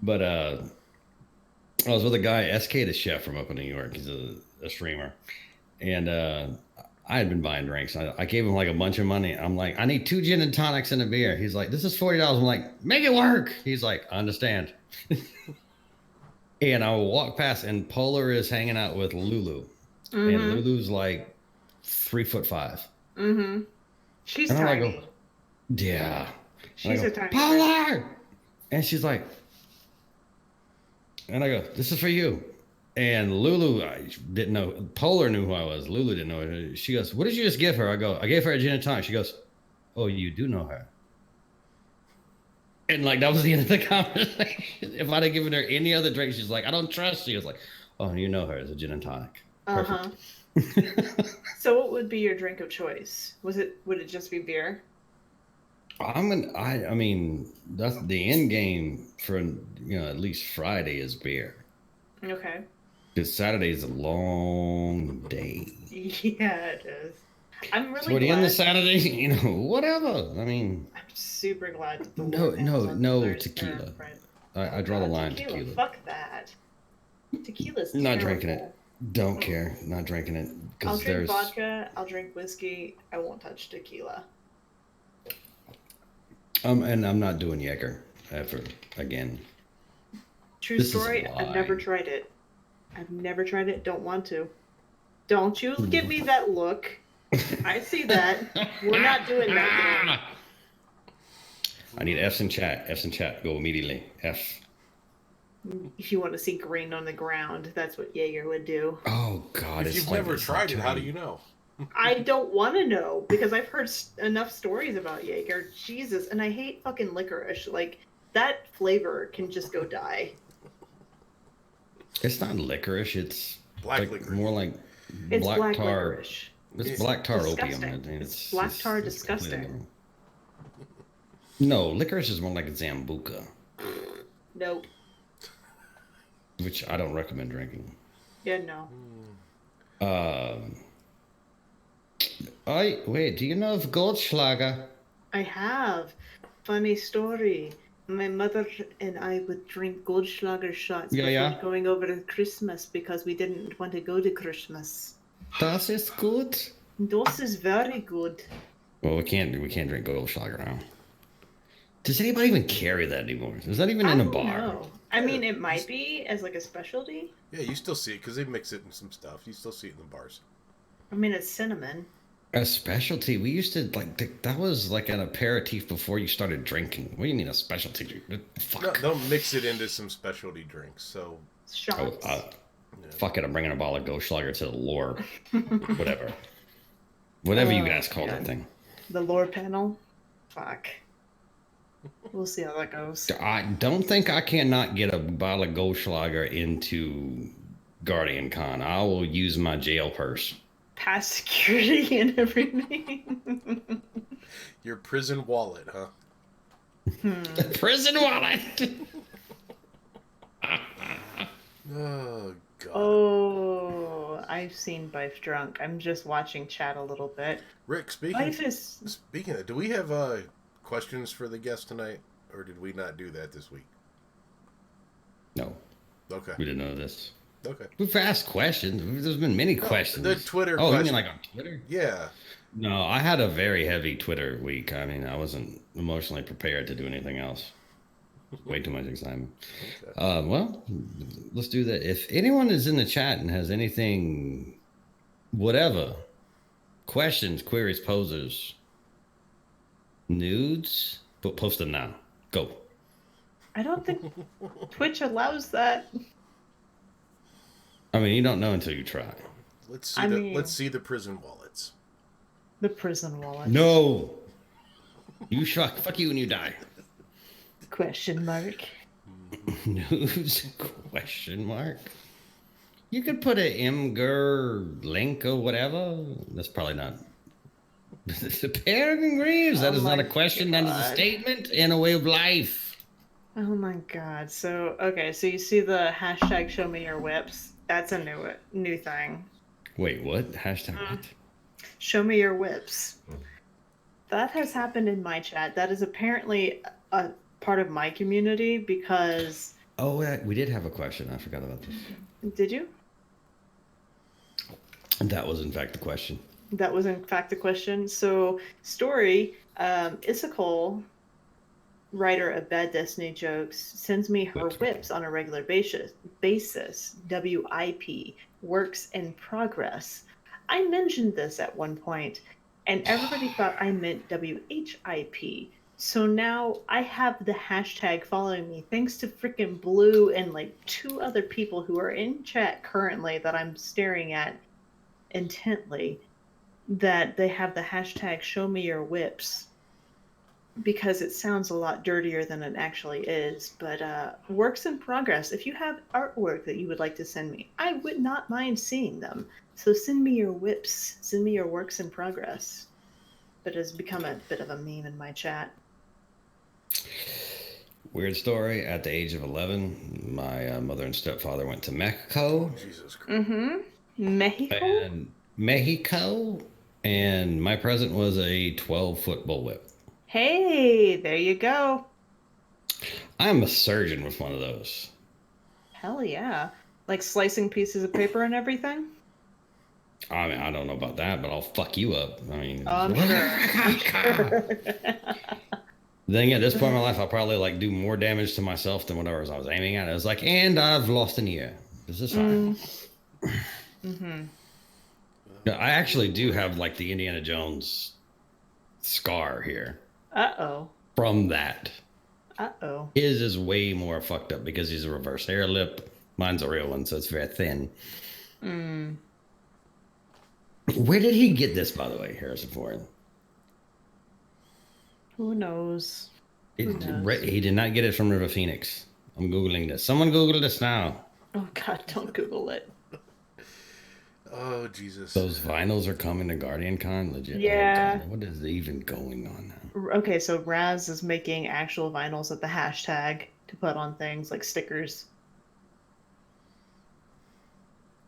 But I was with a guy, SK the chef from up in New York. He's a streamer. And I had been buying drinks. I gave him like a bunch of money. I'm like, I need 2 gin and tonics and a beer. He's like, this is $40. I'm like, make it work. He's like, I understand. And I walk past, and Polar is hanging out with Lulu. Mm-hmm. And Lulu's like 3'5". Mm-hmm. She's tiny. Go, yeah. She's a tiny. Polar! And she's like, and I go, this is for you. And Lulu, I didn't know. Polar knew who I was. Lulu didn't know. She goes, what did you just give her? I go, I gave her a gin and tonic. She goes, oh, you do know her. And like, that was the end of the conversation. If I'd have given her any other drink, she's like, I don't trust you. It's like, oh, you know her. It's a gin and tonic. Uh-huh. So what would be your drink of choice? Would it just be beer? I mean, that's the end game for, at least Friday is beer. Okay. Because Saturday is a long day. Yeah, it is. I'm really so at the end of Saturday, whatever. I mean, I'm super glad that the no tequila. I draw the line tequila. Fuck that. Tequila's not terrible. Drinking it. Don't care. Not drinking it. I'll drink vodka. I'll drink whiskey. I won't touch tequila. And I'm not doing Jaeger ever again. True story. I've never tried it. Don't want to. Don't you give me that look. I see that. We're not doing that game. I need F's in chat. F's in chat. Go immediately. F. If you want to see green on the ground, that's what Jaeger would do. Oh, God. If you've never tried it, how do you know? I don't want to know because I've heard enough stories about Jaeger. Jesus. And I hate fucking licorice. Like, that flavor can just go die. It's not licorice. It's black licorice. More like black tar. Licorice. It's black tar disgusting. opium. It's black tar disgusting. No, licorice is more like Zambuca. Nope. Which I don't recommend drinking. Yeah, no. Wait, do you know of Goldschlager? I have. Funny story. My mother and I would drink Goldschlager shots before going over to Christmas because we didn't want to go to Christmas. Das ist gut. Das is very good. Well, we can't drink Goldschlager now. Does anybody even carry that anymore? Is that even in a bar? No. I mean, it might be as like a specialty. Yeah, you still see it because they mix it in some stuff. You still see it in the bars. I mean, it's cinnamon. A specialty. We used to that was like an aperitif before you started drinking. What do you mean a specialty drink? No, Fuck. they'll mix it into some specialty drinks. So Oh, Shots. fuck it. I'm bringing a bottle of Goldschlager to the lore. Whatever. Whatever you guys call that thing. The lore panel. Fuck. We'll see how that goes. I don't think I cannot get a bottle of Goldschlager into GrnEyedMusikLvr. I will use my jail purse. Past security and everything. your prison wallet, huh? The prison wallet. Oh God. Oh, I've seen Bife drunk. I'm just watching chat a little bit. Rick, speaking of, do we have questions for the guest tonight, or did we not do that this week? No. Okay. We didn't know this. Okay. We've asked questions. There's been many questions. The Twitter Oh, question. you mean like on Twitter? Yeah. No, I had a very heavy Twitter week. I mean, I wasn't emotionally prepared to do anything else. Way too much excitement. Okay. Well, let's do that. If anyone is in the chat and has anything, whatever, questions, queries, poses, nudes, post them now. Go. I don't think Twitch allows that. I mean, you don't know until you try. Let's see the prison wallets. The prison wallet. No. You fuck you when you die. Question mark. News? Question mark. You could put a Imgur link or whatever. That's probably not. The Peregrine Greaves. That is not a question. God. That is a statement and a way of life. Oh my God. So you see the hashtag show me your whips. That's a new thing. Wait, what? Hashtag what? Show me your whips. That has happened in my chat. That is apparently a part of my community because... Oh, we did have a question. I forgot about this. Did you? That was, in fact, the question. That was, in fact, the question. So, story, Issacol, writer of Bad Destiny jokes, sends me her whips on a regular basis. WIP, works in progress. I mentioned this at one point, and everybody thought I meant WHIP. So now I have the hashtag following me, thanks to freaking Blue and like 2 other people who are in chat currently that I'm staring at intently, that they have the hashtag show me your whips. Because it sounds a lot dirtier than it actually is. But works in progress. If you have artwork that you would like to send me, I would not mind seeing them. So send me your whips. Send me your works in progress. But it has become a bit of a meme in my chat. Weird story. At the age of 11, my mother and stepfather went to Mexico. Jesus Christ. Mm-hmm. Mexico. And my present was a 12-foot bullwhip. Hey, there you go. I'm a surgeon with one of those. Hell yeah. Like slicing pieces of paper and everything? I mean, I don't know about that, but I'll fuck you up. I mean... I'm sure. Then at this point in my life, I'll probably do more damage to myself than whatever I was aiming at. It was like, and I've lost an ear. This is fine. Mm-hmm. I actually do have the Indiana Jones scar here. Uh-oh. From that. Uh-oh. His is way more fucked up because he's a reverse hair lip. Mine's a real one, so it's very thin. Where did he get this, by the way, Harrison Ford? Who knows? He did not get it from River Phoenix. I'm Googling this. Someone Google this now. Oh, God, don't Google it. Oh, Jesus. Those vinyls are coming to GrnEyedCon? Legit. Yeah. Oh, what is even going on now? Okay, so Raz is making actual vinyls with the hashtag to put on things like stickers.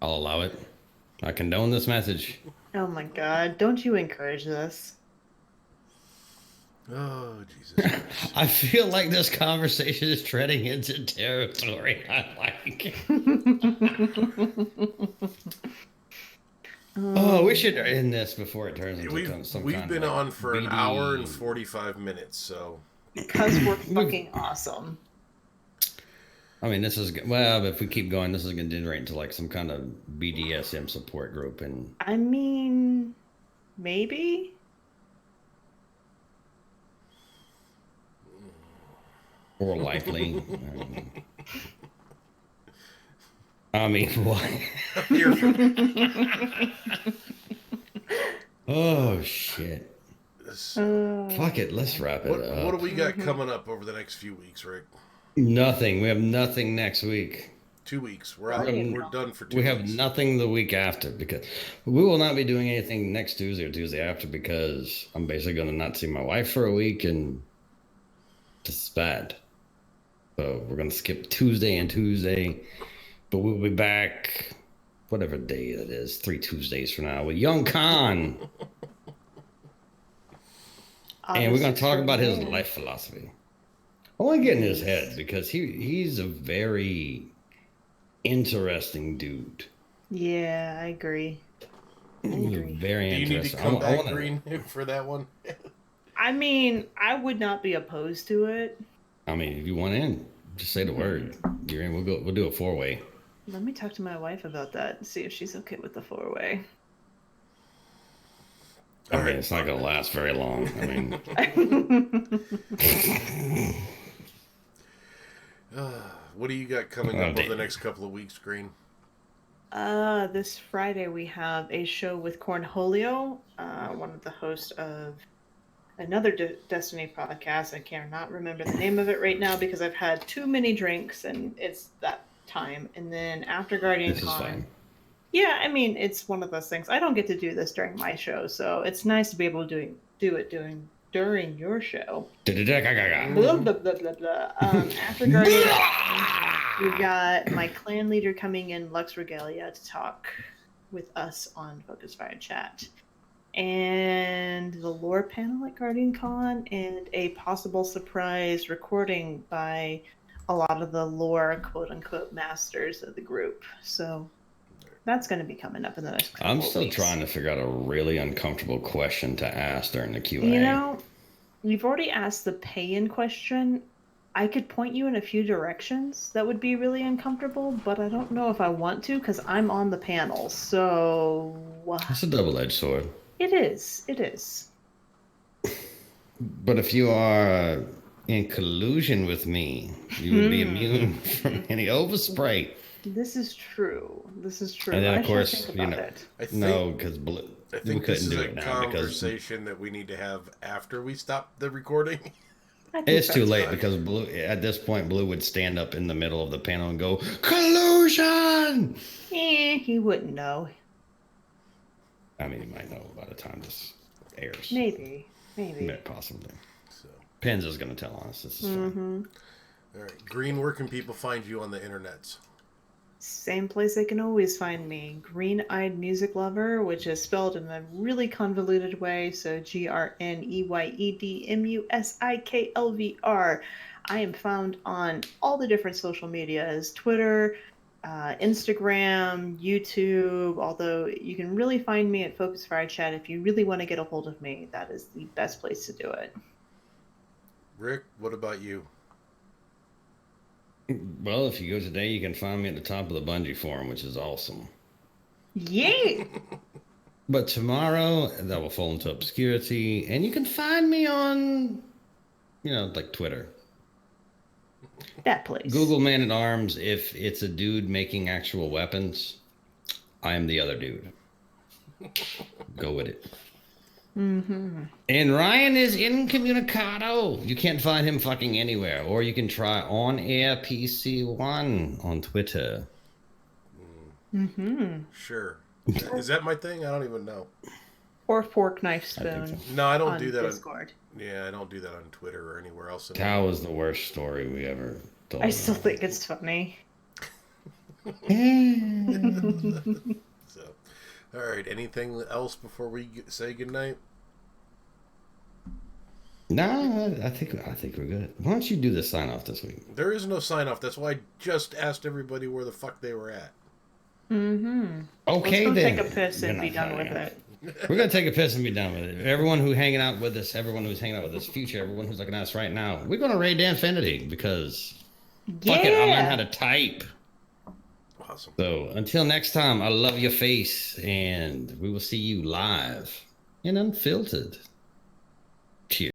I'll allow it. I condone this message. Oh my God, don't you encourage this? Oh, Jesus Christ. I feel like this conversation is treading into territory I like. Oh, we should end this before it turns into some We've kind been of on for an BD. hour and 45 minutes, so... Because we're fucking awesome. I mean, this is... Well, if we keep going, this is going to generate into some kind of BDSM support group. And I mean... maybe. Or likely. I mean, what? Oh, shit. Fuck it, let's wrap it up. What do we got coming up over the next few weeks, Rick? Nothing. We have nothing next week. 2 weeks. We're out. We're done for 2 weeks. We have nothing the week after because we will not be doing anything next Tuesday or Tuesday after because I'm basically going to not see my wife for a week and this is bad. So we're going to skip Tuesday and Tuesday, but we'll be back whatever day it is, 3 Tuesdays from now with Young Khan. And we're going to talk about his life philosophy. I want to get in his head because he's a very interesting dude. Yeah, I agree. He's very interesting. Do you need to come back, Green, for that one? I mean, I would not be opposed to it. I mean, if you want in, just say the word. You're in. We'll do a 4-way. Let me talk to my wife about that and see if she's okay with the 4-way. I mean, it's not going to last very long. I mean... what do you got coming up over the next couple of weeks, Green? This Friday we have a show with Cornholio, one of the hosts of another Destiny podcast. I cannot remember the name of it right now because I've had too many drinks and it's that time. And then after GrnEyedMusikLvr. Yeah, I mean, it's one of those things. I don't get to do this during my show, so it's nice to be able to do it during your show. Blah, blah, blah, blah, blah. After GrnEyed, we got my clan leader coming in, Lux Regalia, to talk with us on Focus Fire Chat. And the lore panel at GrnEyedCon and a possible surprise recording by a lot of the lore quote-unquote masters of the group. So... that's going to be coming up in the next couple I'm still weeks. trying to figure out a really uncomfortable question to ask during the Q&A. You know, you've already asked the pay-in question. I could point you in a few directions that would be really uncomfortable, but I don't know if I want to because I'm on the panel, so... It's a double-edged sword. It is. It is. But if you are in collusion with me, you would be immune from any overspray. This is true. This is true. And then, of course, you know, no, because I think this is a conversation that we need to have after we stop the recording. It's too late because Blue, at this point, Blue would stand up in the middle of the panel and go, "Collusion!" He wouldn't know. I mean, he might know by the time this airs. Maybe. Possibly. So, Pens is going to tell us. This is fine. All right. Green, where can people find you on the internets? Same place they can always find me, GrnEyedMusikLvr, which is spelled in a really convoluted way, so GrnEyedMusikLvr. I am found on all the different social medias, Twitter, Instagram, YouTube, although you can really find me at Focus Fire Chat. If you really want to get a hold of me, that is the best place to do it. Rick, what about you? Well, if you go today, you can find me at the top of the Bungie forum, which is awesome. Yeah! But tomorrow, that will fall into obscurity, and you can find me on, like Twitter. That place. Google Man-at-Arms. If it's a dude making actual weapons, I am the other dude. Go with it. Mm-hmm. And Ryan is incommunicado. You can't find him fucking anywhere. Or you can try On Air PC1 on Twitter. Mm-hmm. Sure. Is that my thing? I don't even know. Or Fork Knife Spoon. So. No, I don't do that Discord. I don't do that on Twitter or anywhere else. That was the worst story we ever told. I still think it's funny. So, all right. Anything else before we say goodnight? No, I think we're good. Why don't you do the sign off this week? There is no sign off. That's why I just asked everybody where the fuck they were at. Mm-hmm. Okay, Let's go then. Take a piss and be done with it. We're gonna take a piss and be done with it. Everyone who's hanging out with us, everyone who's hanging out with us, future, everyone who's looking at us right now, we're gonna raid Infinity because fuck it, I learned how to type. Awesome. So until next time, I love your face, and we will see you live and Unfiltered. Cheers.